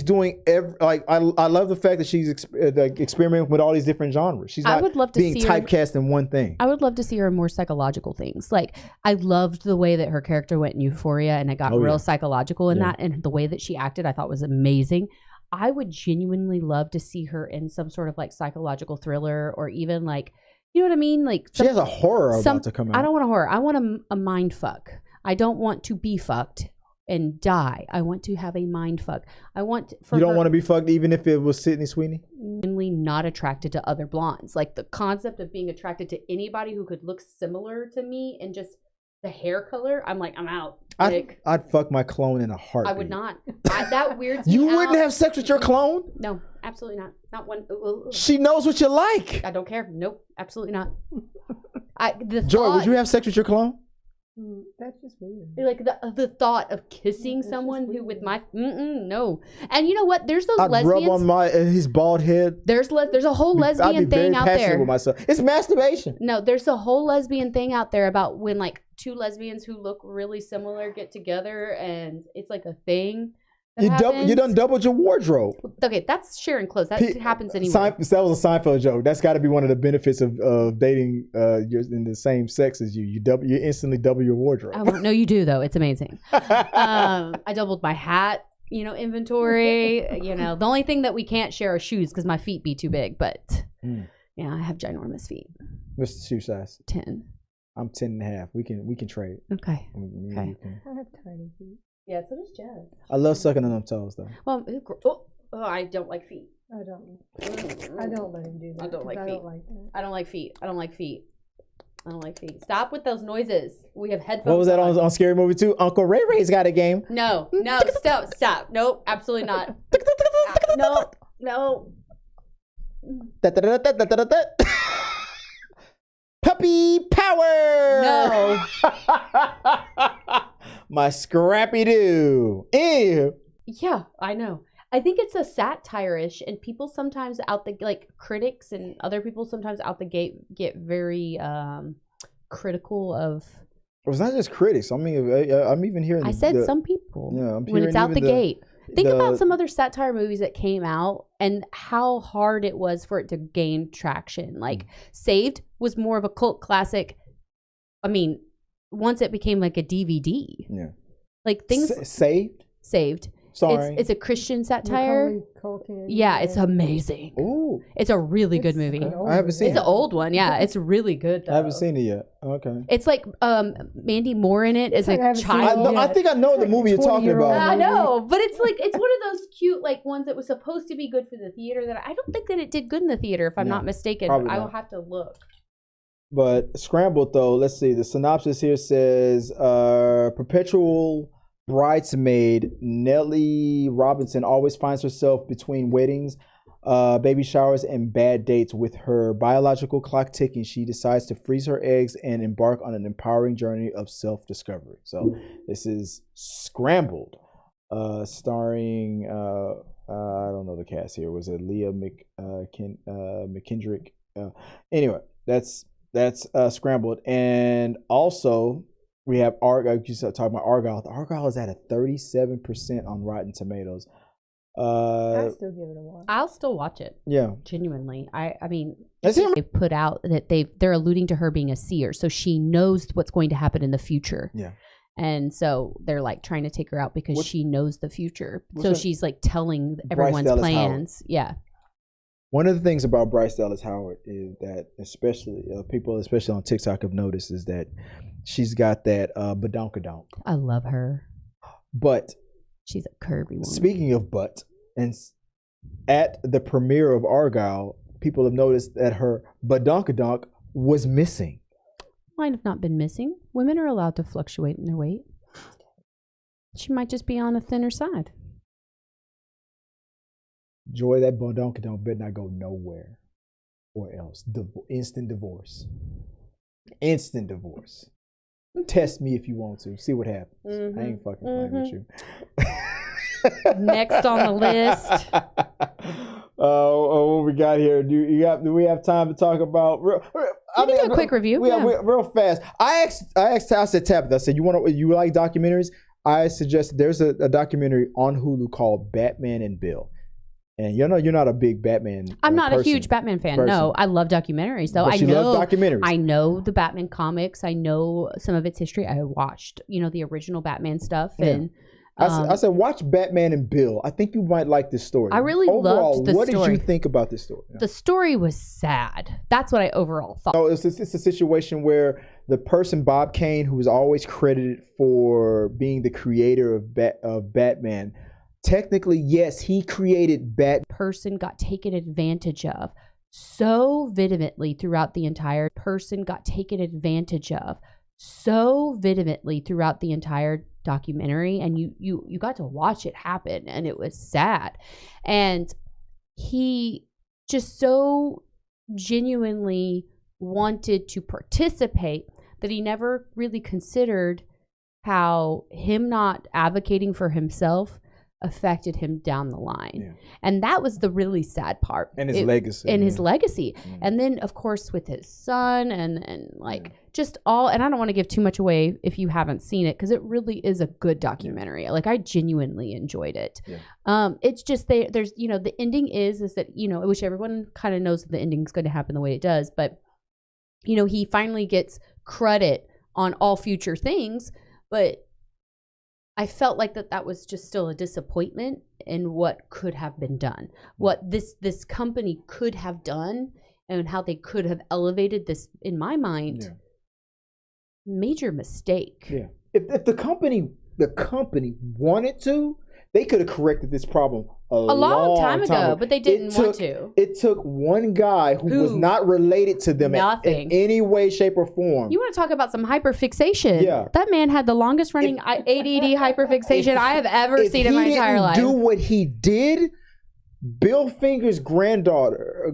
A: doing I love the fact that she's experimenting with all these different genres. She's not being typecast in one thing.
B: I would love to see her in more psychological things. Like, I loved the way that her character went in Euphoria, and it got real psychological in that, and the way that she acted I thought was amazing. I would genuinely love to see her in some sort of like psychological thriller, or even like, you know what I mean? Like,
A: she has a horror about to come out.
B: I don't want a horror. I want a mind fuck. I don't want to be fucked and die. I want to have a mind fuck. I want for
A: you don't want to be fucked even if it was Sydney Sweeney?
B: Not attracted to other blondes. Like, the concept of being attracted to anybody who could look similar to me and just the hair color, I'm like, I'm out.
A: I'd fuck my clone in a heartbeat.
B: I would not. That weirds me
A: You wouldn't have sex with your clone?
B: No, absolutely not. Not one.
A: She knows what you like.
B: I don't care. Nope, absolutely not.
A: Joy, would you have sex with your clone?
C: That's just weird.
B: Like the thought of kissing someone who with my no. And you know what? There's those lesbians.
A: Rub on his bald head.
B: There's a whole lesbian thing out there.
A: With myself. It's masturbation.
B: No, there's a whole lesbian thing out there about when like two lesbians who look really similar get together, and it's like a thing. You
A: done doubled your wardrobe.
B: Okay, that's sharing clothes. That happens anyway.
A: That was a Seinfeld joke. That's got to be one of the benefits of dating you're in the same sex as you. You instantly double your wardrobe.
B: Oh, no, you do though. It's amazing. I doubled my hat, inventory. The only thing that we can't share are shoes because my feet be too big. But yeah, I have ginormous feet.
A: What's the shoe size? 10. I'm 10.5. We can trade.
B: Okay.
C: I have tiny feet.
B: Yeah, so does Jazz.
A: I love sucking on them toes, though.
B: Well, I don't like feet.
C: I don't let him do that.
B: I don't like feet.
C: I don't like
B: feet. I don't like feet. I don't like feet. Stop with those noises. We have headphones.
A: What was that on Scary Movie 2? Uncle Ray Ray's got a game.
B: No, stop. Nope, absolutely not. No.
A: Puppy power!
B: No.
A: My Scrappy Doo. Ew.
B: Yeah, I know. I think it's a satire-ish, and people sometimes critics and other people sometimes out the gate get very critical of.
A: It was not just critics. I mean, I'm even hearing.
B: I said some people.
A: Yeah,
B: when it's out the gate. Think about some other satire movies that came out and how hard it was for it to gain traction. Like Saved was more of a cult classic. I mean, once it became like a DVD. Yeah. Like things. Saved.
A: Sorry.
B: It's a Christian satire. Yeah, it's amazing.
A: Ooh.
B: It's a really good movie.
A: I haven't seen it.
B: It's an old one. Yeah, it's really good though.
A: I haven't seen it yet. Okay.
B: It's like Mandy Moore in it as a child.
A: I think I know the movie you're talking about.
B: I know, but it's one of those cute like ones that was supposed to be good for the theater that I don't think that it did good in the theater if I'm not mistaken. I will have to look.
A: But Scrambled though, let's see. The synopsis here says perpetual bridesmaid Nellie Robinson always finds herself between weddings, baby showers, and bad dates. With her biological clock ticking, she decides to freeze her eggs and embark on an empowering journey of self-discovery. So this is Scrambled, starring I don't know the cast here. Was it Leah McKendrick? Anyway, that's Scrambled, and also. We have Argyle. You started talking about Argyle. Argyle is at a 37% on Rotten Tomatoes.
C: I'll still give it a watch.
B: I'll still watch it.
A: Yeah,
B: genuinely. I mean, they put out that they're alluding to her being a seer, so she knows what's going to happen in the future.
A: Yeah,
B: and so they're like trying to take her out because she knows the future. So she's like telling everyone's plans. Yeah.
A: One of the things about Bryce Dallas Howard is that, especially people, especially on TikTok, have noticed is that she's got that badonkadonk.
B: I love her.
A: But
B: she's a curvy woman.
A: Speaking of butt, and at the premiere of Argyle, people have noticed that her badonkadonk was missing.
B: Might have not been missing. Women are allowed to fluctuate in their weight. She might just be on a thinner side.
A: Joy, that badonkadonk better not go nowhere or else. Instant divorce. Instant divorce. Test me if you want to. See what happens. I ain't fucking playing with you.
B: Next on the list.
A: What we got here? Do we have time to talk about?
B: We can do a quick review.
A: Real fast. I said Tabatha. I said you like documentaries? I suggested there's a documentary on Hulu called Batman and Bill. And you're not a big Batman.
B: I'm not a huge Batman fan. No, I love documentaries though.
A: I know documentaries.
B: I know the Batman comics. I know some of its history. I watched, the original Batman stuff. Yeah. And
A: I said, watch Batman and Bill. I think you might like this story.
B: I really loved the story.
A: What did you think about this story?
B: The story was sad. That's what I overall thought.
A: So it's a situation where the person, Bob Kane, who was always credited for being the creator of Batman, technically, yes, he created
B: person got taken advantage of so vehemently throughout the entire documentary, and you got to watch it happen, and it was sad. And he just so genuinely wanted to participate that he never really considered how him not advocating for himself affected him down the line. Yeah. And that was the really sad part.
A: And his legacy.
B: Mm-hmm. And then, of course, with his son and just all, and I don't want to give too much away if you haven't seen it, because it really is a good documentary. Like, I genuinely enjoyed it. Yeah. It's just, there's, the ending is that, which everyone kind of knows that the ending is going to happen the way it does. But, he finally gets credit on all future things, but I felt like that was just still a disappointment in what could have been done, what this company could have done, and how they could have elevated this, in my mind, major mistake.
A: Yeah. If the company wanted to, they could have corrected this problem a long time ago,
B: but they didn't want to.
A: It took one guy who was not related to them in any way, shape, or form.
B: You want to talk about some hyperfixation? Yeah. That man had the longest running ADD hyperfixation I have ever seen in my entire life.
A: Do what he did, Bill Finger's granddaughter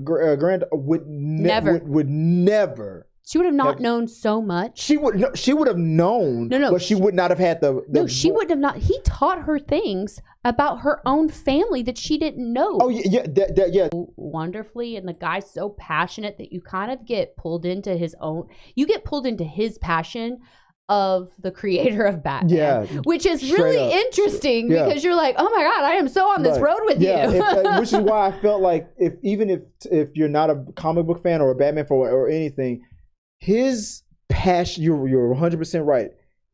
A: would never
B: She would have not known so much.
A: She would have known, but she would not have had the
B: no, she would have not. He taught her things about her own family that she didn't know.
A: Oh, yeah.
B: Wonderfully, and the guy's so passionate that you kind of get pulled into his own. You get pulled into his passion of the creator of Batman, which is really interesting because you're like, oh my God, I am so on this road with you.
A: Which is why I felt like if you're not a comic book fan or a Batman fan or anything, his passion, you're 100% right.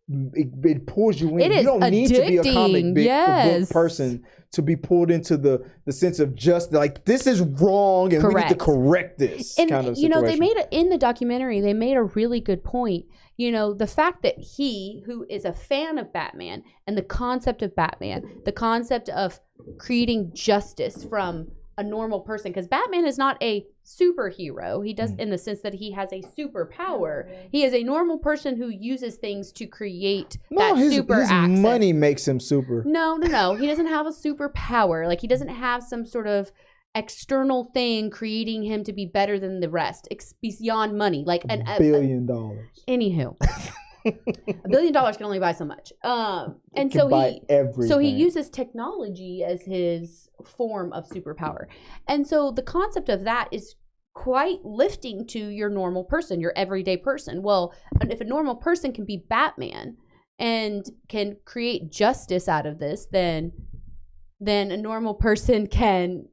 A: It pulls you in. You don't need to be a comic book person to be pulled into the sense of just like, this is wrong and we need to correct this.
B: And
A: kind of
B: you know, they made it in the documentary. They made a really good point. You know, the fact that he, who is a fan of Batman and the concept of Batman, the concept of creating justice from a normal person, because Batman is not a superhero. He does in the sense that he has a superpower. He is a normal person who uses things to create his
A: money makes him super.
B: No. He doesn't have a superpower. Like, he doesn't have some sort of external thing creating him to be better than the rest. It's beyond money. Like
A: $1 billion.
B: Anywho. $1 billion can only buy so much. And so he uses technology as his form of superpower. And so the concept of that is quite lifting to your normal person, your everyday person. Well, if a normal person can be Batman and can create justice out of this, then a normal person can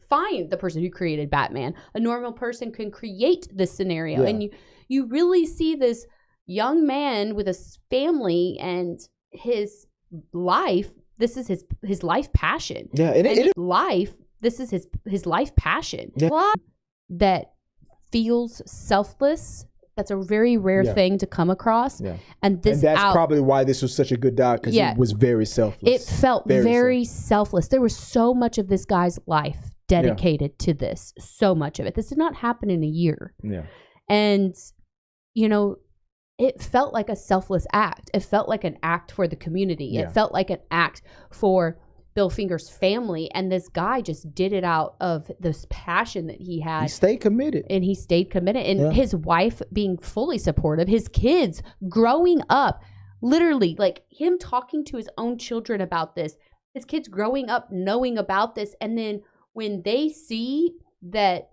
B: find the person who created Batman. A normal person can create this scenario. And you really see this young man with a family and his life. This is his life passion.
A: Yeah,
B: this is his life passion. Yeah. That feels selfless. That's a very rare thing to come across. Yeah. And that's
A: probably why this was such a good doc, because it was very selfless.
B: It felt very selfless. There was so much of this guy's life dedicated to this. So much of it. This did not happen in a year.
A: Yeah.
B: And, you know, it felt like a selfless act. It felt like an act for the community. Yeah. It felt like an act for Bill Finger's family. And this guy just did it out of this passion that he had.
A: He stayed committed.
B: And his wife being fully supportive. His kids growing up, literally, like him talking to his own children about this. His kids growing up knowing about this. And then when they see that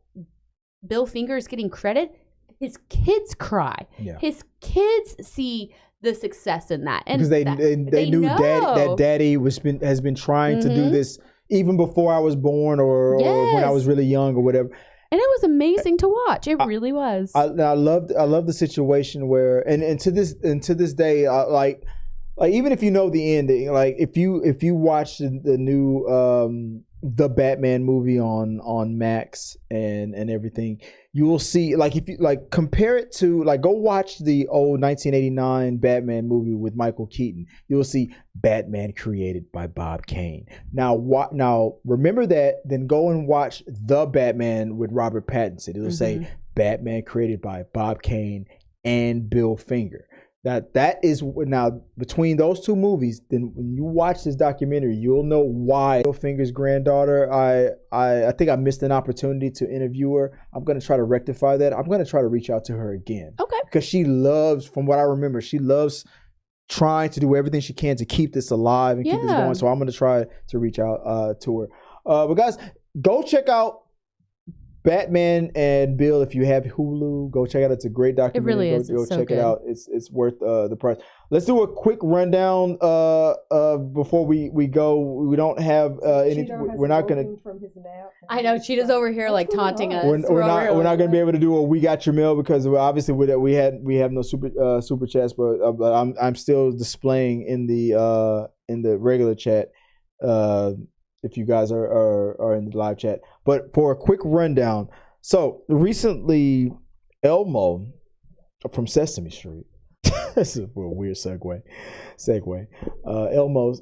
B: Bill Finger is getting credit, his kids cry. Yeah. His kids see the success in that, and
A: because they knew Daddy has been trying to do this even before I was born or when I was really young or whatever.
B: And it was amazing to watch. It really was.
A: I love the situation where and to this day, like even if you know the ending, like if you watch the new the Batman movie on Max and everything, you will see, like, if you like compare it to, like, go watch the old 1989 Batman movie with Michael Keaton. You will see Batman created by Bob Kane. Now remember that, then go and watch the Batman with Robert Pattinson. It will say Batman created by Bob Kane and Bill Finger. That is now between those two movies. Then when you watch this documentary, you'll know why Bill Finger's granddaughter. I think I missed an opportunity to interview her. I'm gonna try to rectify that. I'm gonna try to reach out to her again.
B: Okay.
A: Because she loves, from what I remember, she loves trying to do everything she can to keep this alive and keep this going. So I'm gonna try to reach out to her. But guys, go check out Batman and Bill. If you have Hulu, go check it out. It's a great documentary.
B: It really is.
A: Go check it out. It's worth the price. Let's do a quick rundown before we go. We don't have any. We're not gonna.
B: I know Cheetah's over here like taunting us.
A: We're not gonna be able to do a We Got Your Mail because obviously we have no super chats, but I'm still displaying in the regular chat. If you guys are in the live chat. But for a quick rundown, so recently Elmo from Sesame Street, this is a weird segue. Elmo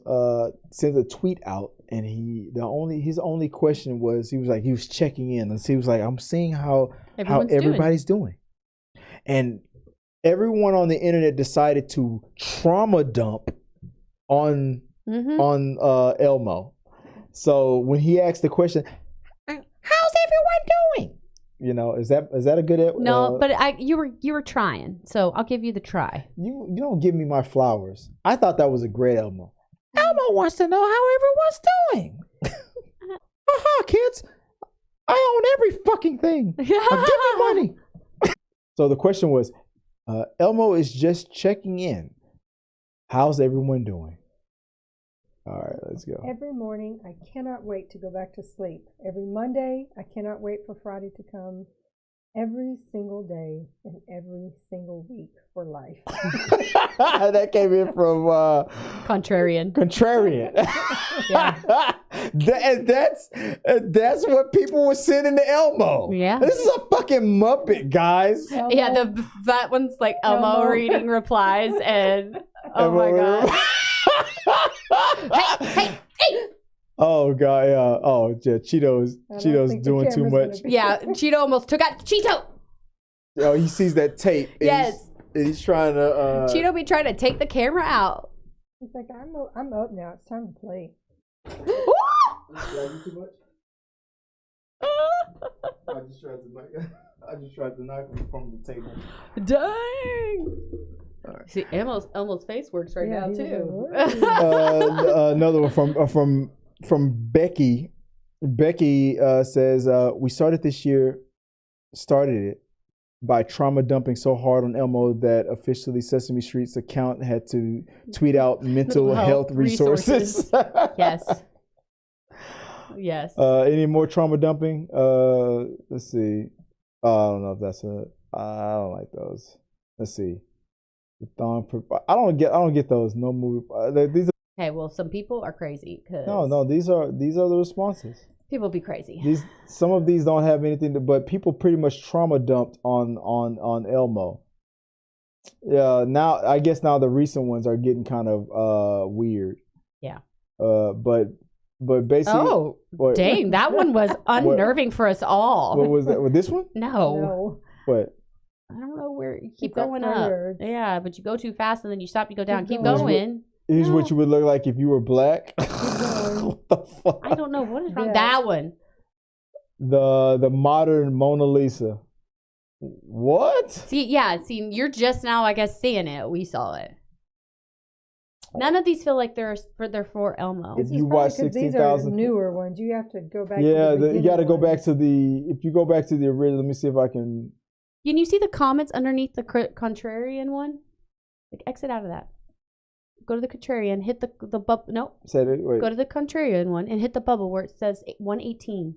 A: sends a tweet out, and his only question was, he was checking in, and he was like, I'm seeing how everybody's doing. And everyone on the internet decided to trauma dump on Elmo. So when he asked the question, how's everyone doing? You know, is that a good?
B: No, but you were trying, so I'll give you the try.
A: You don't give me my flowers. I thought that was a great Elmo. Elmo wants to know how everyone's doing. Aha, kids! I own every fucking thing. Give me money. So the question was, Elmo is just checking in. How's everyone doing? All right, let's go.
C: Every morning, I cannot wait to go back to sleep. Every Monday, I cannot wait for Friday to come. Every single day and every single week for life.
A: That came in from
B: Contrarian.
A: Yeah. That's what people were sending to Elmo.
B: Yeah.
A: This is a fucking Muppet, guys.
C: Elmo.
B: Yeah, that one's like Elmo reading replies and oh my god. hey. Oh
A: god, yeah. Oh yeah, Cheeto's doing too much.
B: Yeah, Cheeto almost took out Cheeto.
A: Oh, he sees that tape.
B: Yes.
A: He's trying to
B: Cheeto be trying to take the camera out.
C: He's like, I'm up now. It's time to play.
A: Too much? I just tried to knock him from the table.
B: Dang. Right. See, Elmo's face works right now too.
A: Another one from Becky. Becky says, we started it by trauma dumping so hard on Elmo that officially Sesame Street's account had to tweet out mental health resources. Yes. Any more trauma dumping? Let's see. I don't know if that's I don't like those. Let's see. I don't get those. No movie. These are.
B: Hey, well, some people are crazy.
A: No. These are the responses.
B: People be crazy.
A: Some of these don't have anything but people pretty much trauma dumped on Elmo. Yeah. Now I guess the recent ones are getting kind of weird.
B: Yeah.
A: But basically.
B: Oh, dang! That one was unnerving for us all.
A: What was that? With this one?
B: No.
A: What?
B: I don't know where you keep going up. Yeah, but you go too fast and then you stop. You go down. Keep
A: going.
B: going.
A: Here's what you would look like if you were black. What the fuck?
B: I don't know what is wrong. That one.
A: The modern Mona Lisa. What?
B: See, you're just now, I guess, seeing it. We saw it. None of these feel like they're for Elmo.
A: If you watch 16,000,
C: these are newer ones. You have to go back.
A: Yeah,
C: to the
A: you got to go back to the. If you go back to the original, let me see if I can.
B: Can you see the comments underneath the contrarian one? Like exit out of that. Go to the contrarian. Hit the bubble. No.
A: Wait.
B: Go to the contrarian one and hit the bubble where it says 118.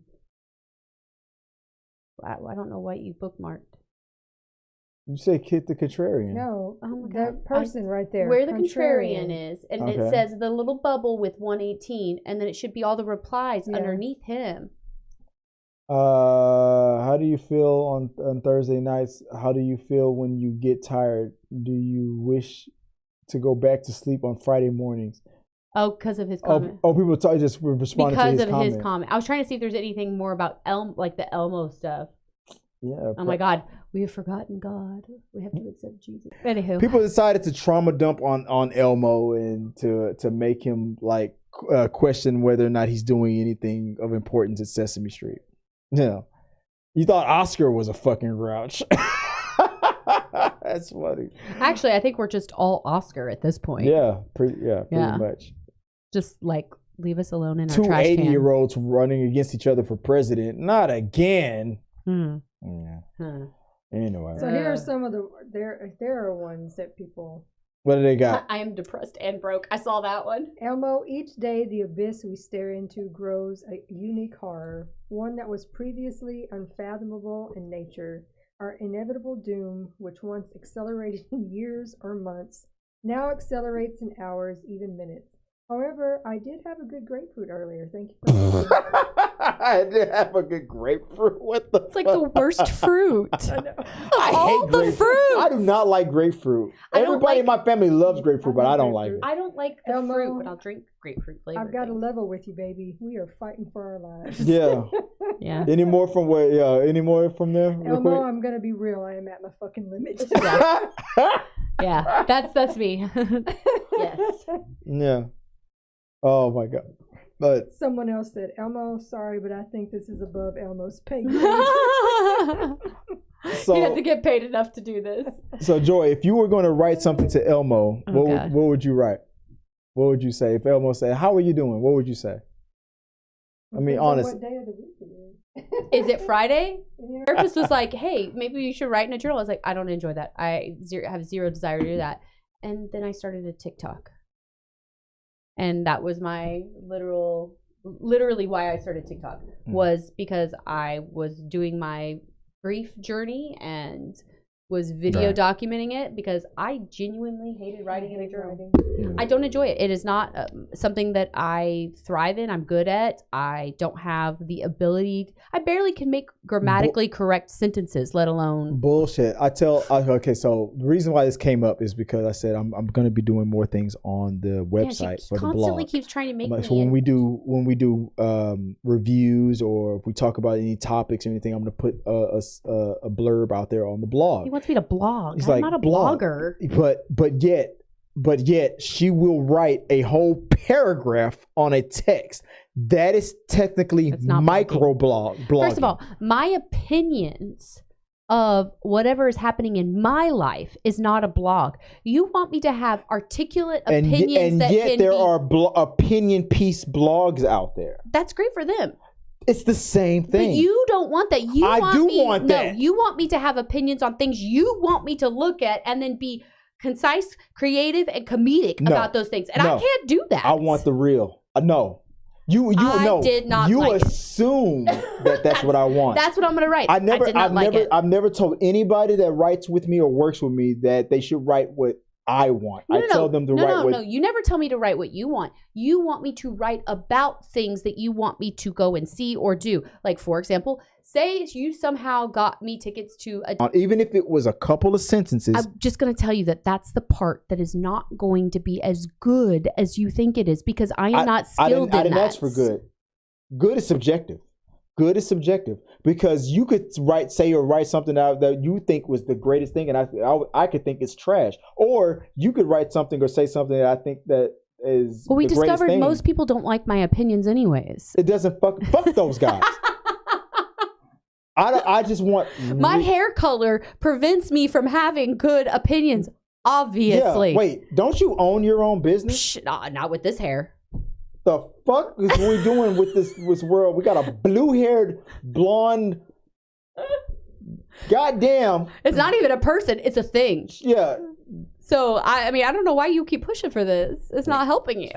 B: I don't know what you bookmarked.
A: You say hit the contrarian.
C: No, that person right there.
B: Where the contrarian is, and it says the little bubble with 118, and then it should be all the replies underneath him.
A: How do you feel on Thursday nights? How do you feel when you get tired? Do you wish to go back to sleep on Friday mornings?
B: Oh, because of his comment.
A: People just responding to his comment.
B: Because of his comment. I was trying to see if there's anything more about like the Elmo stuff.
A: Yeah.
B: Oh my God, we have forgotten God. We have to accept Jesus. Anywho,
A: people decided to trauma dump on Elmo and to make him like question whether or not he's doing anything of importance at Sesame Street. Yeah, you thought Oscar was a fucking grouch. That's funny.
B: Actually, I think we're just all Oscar at this point.
A: Yeah, pretty much.
B: Just like leave us alone in our trash can.
A: 2 80-year-olds running against each other for president. Not again.
B: Hmm.
A: Yeah. Anyway.
C: So here are some of there are ones that people.
A: What do they got?
B: I am depressed and broke. I saw that one.
C: Elmo, each day the abyss we stare into grows a unique horror, one that was previously unfathomable in nature. Our inevitable doom, which once accelerated in years or months, now accelerates in hours, even minutes. However, I did have a good grapefruit earlier. Thank you for
A: I did have a good grapefruit. What the
B: It's like the worst fruit.
A: I hate
B: the fruit.
A: I do not like grapefruit. Everybody in my family loves grapefruit, but I don't like it.
B: I don't like the fruit, but I'll drink grapefruit flavor.
C: I've got to level with you, baby. We are fighting for our lives.
A: Yeah.
B: Yeah.
A: Any more from where? Yeah. Any more from there?
C: Elmo, I'm gonna be real. I am at my fucking limit.
B: Yeah. That's me. Yes.
A: Yeah. Oh my God. But
C: someone else said, Elmo, sorry, but I think this is above Elmo's pay grade.
B: he doesn't get paid enough to do this.
A: So, Joy, if you were going to write something to Elmo, what would you write? What would you say? If Elmo said, "How are you doing?" What would you say? I mean, honestly.
C: What day of the week it is?
B: Is it Friday? The therapist was like, "Hey, maybe you should write in a journal." I was like, "I don't enjoy that. I have zero desire to do that." And then I started a TikTok, and that was my literally why I started TikTok was because I was doing my grief journey and was video documenting it because I genuinely hated writing in a journal. I don't enjoy it. It is not something that I thrive in. I'm good at. I don't have the ability. I barely can make grammatically correct sentences, let alone
A: bullshit. Okay, so the reason why this came up is because I said I'm going to be doing more things on the website for the blog.
B: Constantly keeps trying to make me.
A: So when we do reviews or if we talk about any topics or anything, I'm going to put a blurb out there on the blog.
B: He wants me to blog.
A: He's
B: I'm not a blogger.
A: But yet she will write a whole paragraph on a text. That is technically microblogging.
B: First of all, my opinions of whatever is happening in my life is not a blog. You want me to have articulate opinions
A: and yet there are opinion piece blogs out there.
B: That's great for them.
A: It's the same thing.
B: But you don't want that.
A: I want that.
B: No, you want me to have opinions on things you want me to look at and then be concise, creative, and comedic about those things. And I can't do that.
A: I want the real. No. I
B: did not
A: assume that's what I want.
B: That's what I'm going to write.
A: I've never told anybody that writes with me or works with me that they should write what I want. I tell them to write what...
B: No, you never tell me to write what you want. You want me to write about things that you want me to go and see or do. Like, for example, say you somehow got me tickets to a...
A: Even if it was a couple of sentences...
B: I'm just going to tell you that's the part that is not going to be as good as you think it is because I am not skilled in that. I didn't ask for good.
A: Good is subjective. Good is subjective because you could write something out that you think was the greatest thing, and I could think it's trash. Or you could write something or say something that I think that is.
B: Well, we discovered most people don't like my opinions, anyways.
A: It doesn't fuck those guys. I just want
B: my hair color prevents me from having good opinions. Obviously.
A: Yeah, wait, don't you own your own business?
B: Not with this hair.
A: The fuck is we doing with this world? We got a blue-haired, blonde. Goddamn.
B: It's not even a person. It's a thing.
A: Yeah.
B: So, I mean, I don't know why you keep pushing for this. It's not helping you.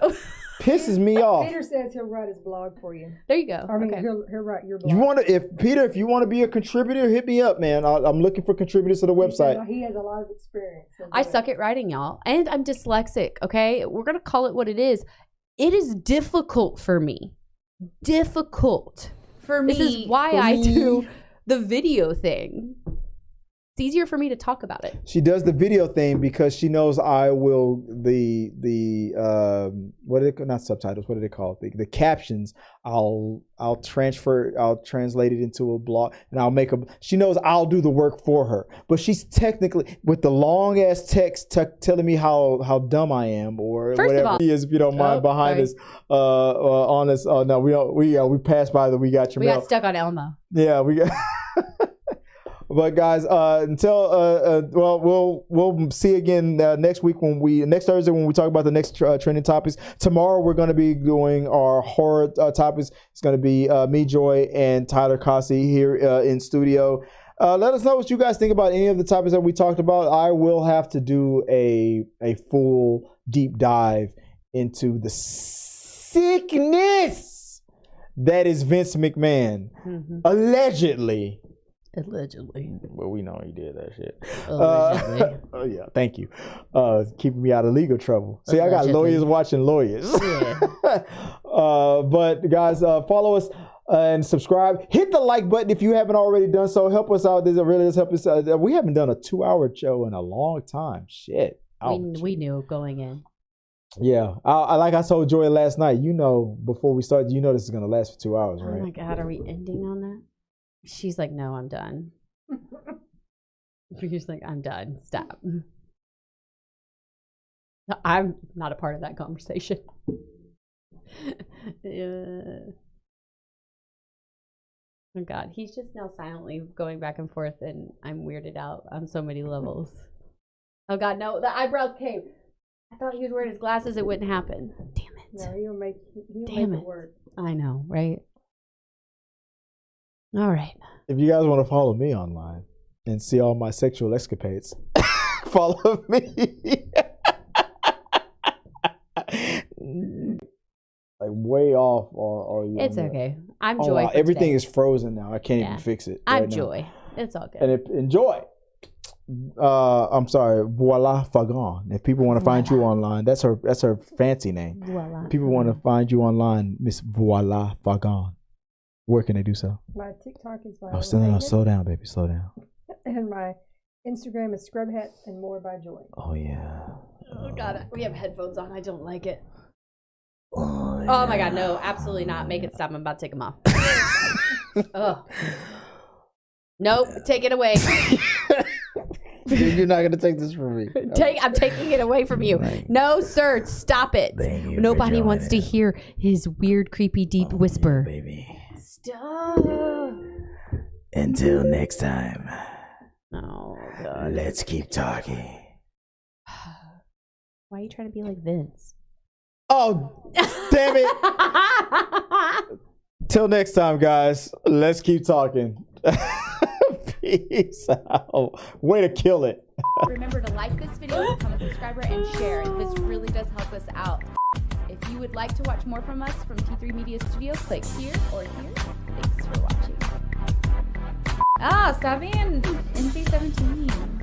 A: Pisses me off.
C: Peter says he'll write his blog for you.
B: There you go.
C: I mean, he'll write your blog.
A: If you want to be a contributor, hit me up, man. I'm looking for contributors to the website.
C: He has a lot of experience.
B: I suck at writing, y'all. And I'm dyslexic, okay? We're going to call it what it is. It is difficult for me. Difficult for me. This is why I do the video thing. It's easier for me to talk about it.
A: She does the video thing because she knows I will what are they, not subtitles, what do they call it? The captions. I'll translate it into a blog and I'll make she knows I'll do the work for her. But she's technically with the long ass text telling me how dumb I am or whatever he is, if you don't mind, behind us on us. No, we don't. We passed by we got your mail.
B: We got stuck on Elmo.
A: Yeah, we got. But guys, we'll see again next week next Thursday when we talk about the next trending topics. Tomorrow we're going to be doing our horror topics. It's going to be me, Joy, and Tyler Cossey here in studio. Let us know what you guys think about any of the topics that we talked about. I will have to do a full deep dive into the sickness that is Vince McMahon, allegedly. Well, we know he did that shit. Oh yeah, thank you. Keeping me out of legal trouble. See, I got lawyers watching lawyers. Yeah. But guys, follow us and subscribe. Hit the like button if you haven't already done so. Help us out. This really does help us. We haven't done a 2-hour show in a long time. Shit.
B: We knew going in.
A: Yeah, like I told Joy last night. Before we started, this is gonna last for 2 hours, right?
B: Oh my God, are we ending on that? She's like, no, I'm done. She's like, I'm done. Stop. I'm not a part of that conversation. Oh God, he's just now silently going back and forth, and I'm weirded out on so many levels. Oh God, no, the eyebrows came. I thought he was wearing his glasses; it wouldn't happen. Damn it!
C: No, he'll make it work.
B: I know, right? All right.
A: If you guys want to follow me online and see all my sexual escapades, follow me. Like way off all you.
B: It's okay. I'm Joy.
A: Wow. Everything is frozen now. I can't even fix it.
B: I'm Joy. It's all good.
A: And enjoy. I'm sorry. Voila Fagan. If people want to find you online, that's her fancy name.
B: Voila.
A: People want to find you online, Miss Voila Fagan. Where can they do so?
C: My TikTok is by
A: slow down, baby. Slow down.
C: And my Instagram is Scrub Hats and More by Joy.
A: Oh yeah.
B: Oh God, we have headphones on. I don't like it. Oh my God, no, absolutely not. Make it stop. I'm about to take them off. Oh. Nope, take it away.
A: You're not gonna take this from me.
B: I'm taking it away from you. No, sir, stop it. Nobody wants to hear his weird, creepy, deep whisper.
A: Baby.
B: Stop.
A: Until next time.
B: Oh God.
A: Let's keep talking.
B: Why are you trying to be like Vince?
A: Oh, damn it. Till next time, guys. Let's keep talking. Peace out. Way to kill it.
B: Remember to like this video, become a subscriber, and share. This really does help us out. If you would like to watch more from us from T3 Media Studio, click here or here. Thanks for watching. Stop being NC-17.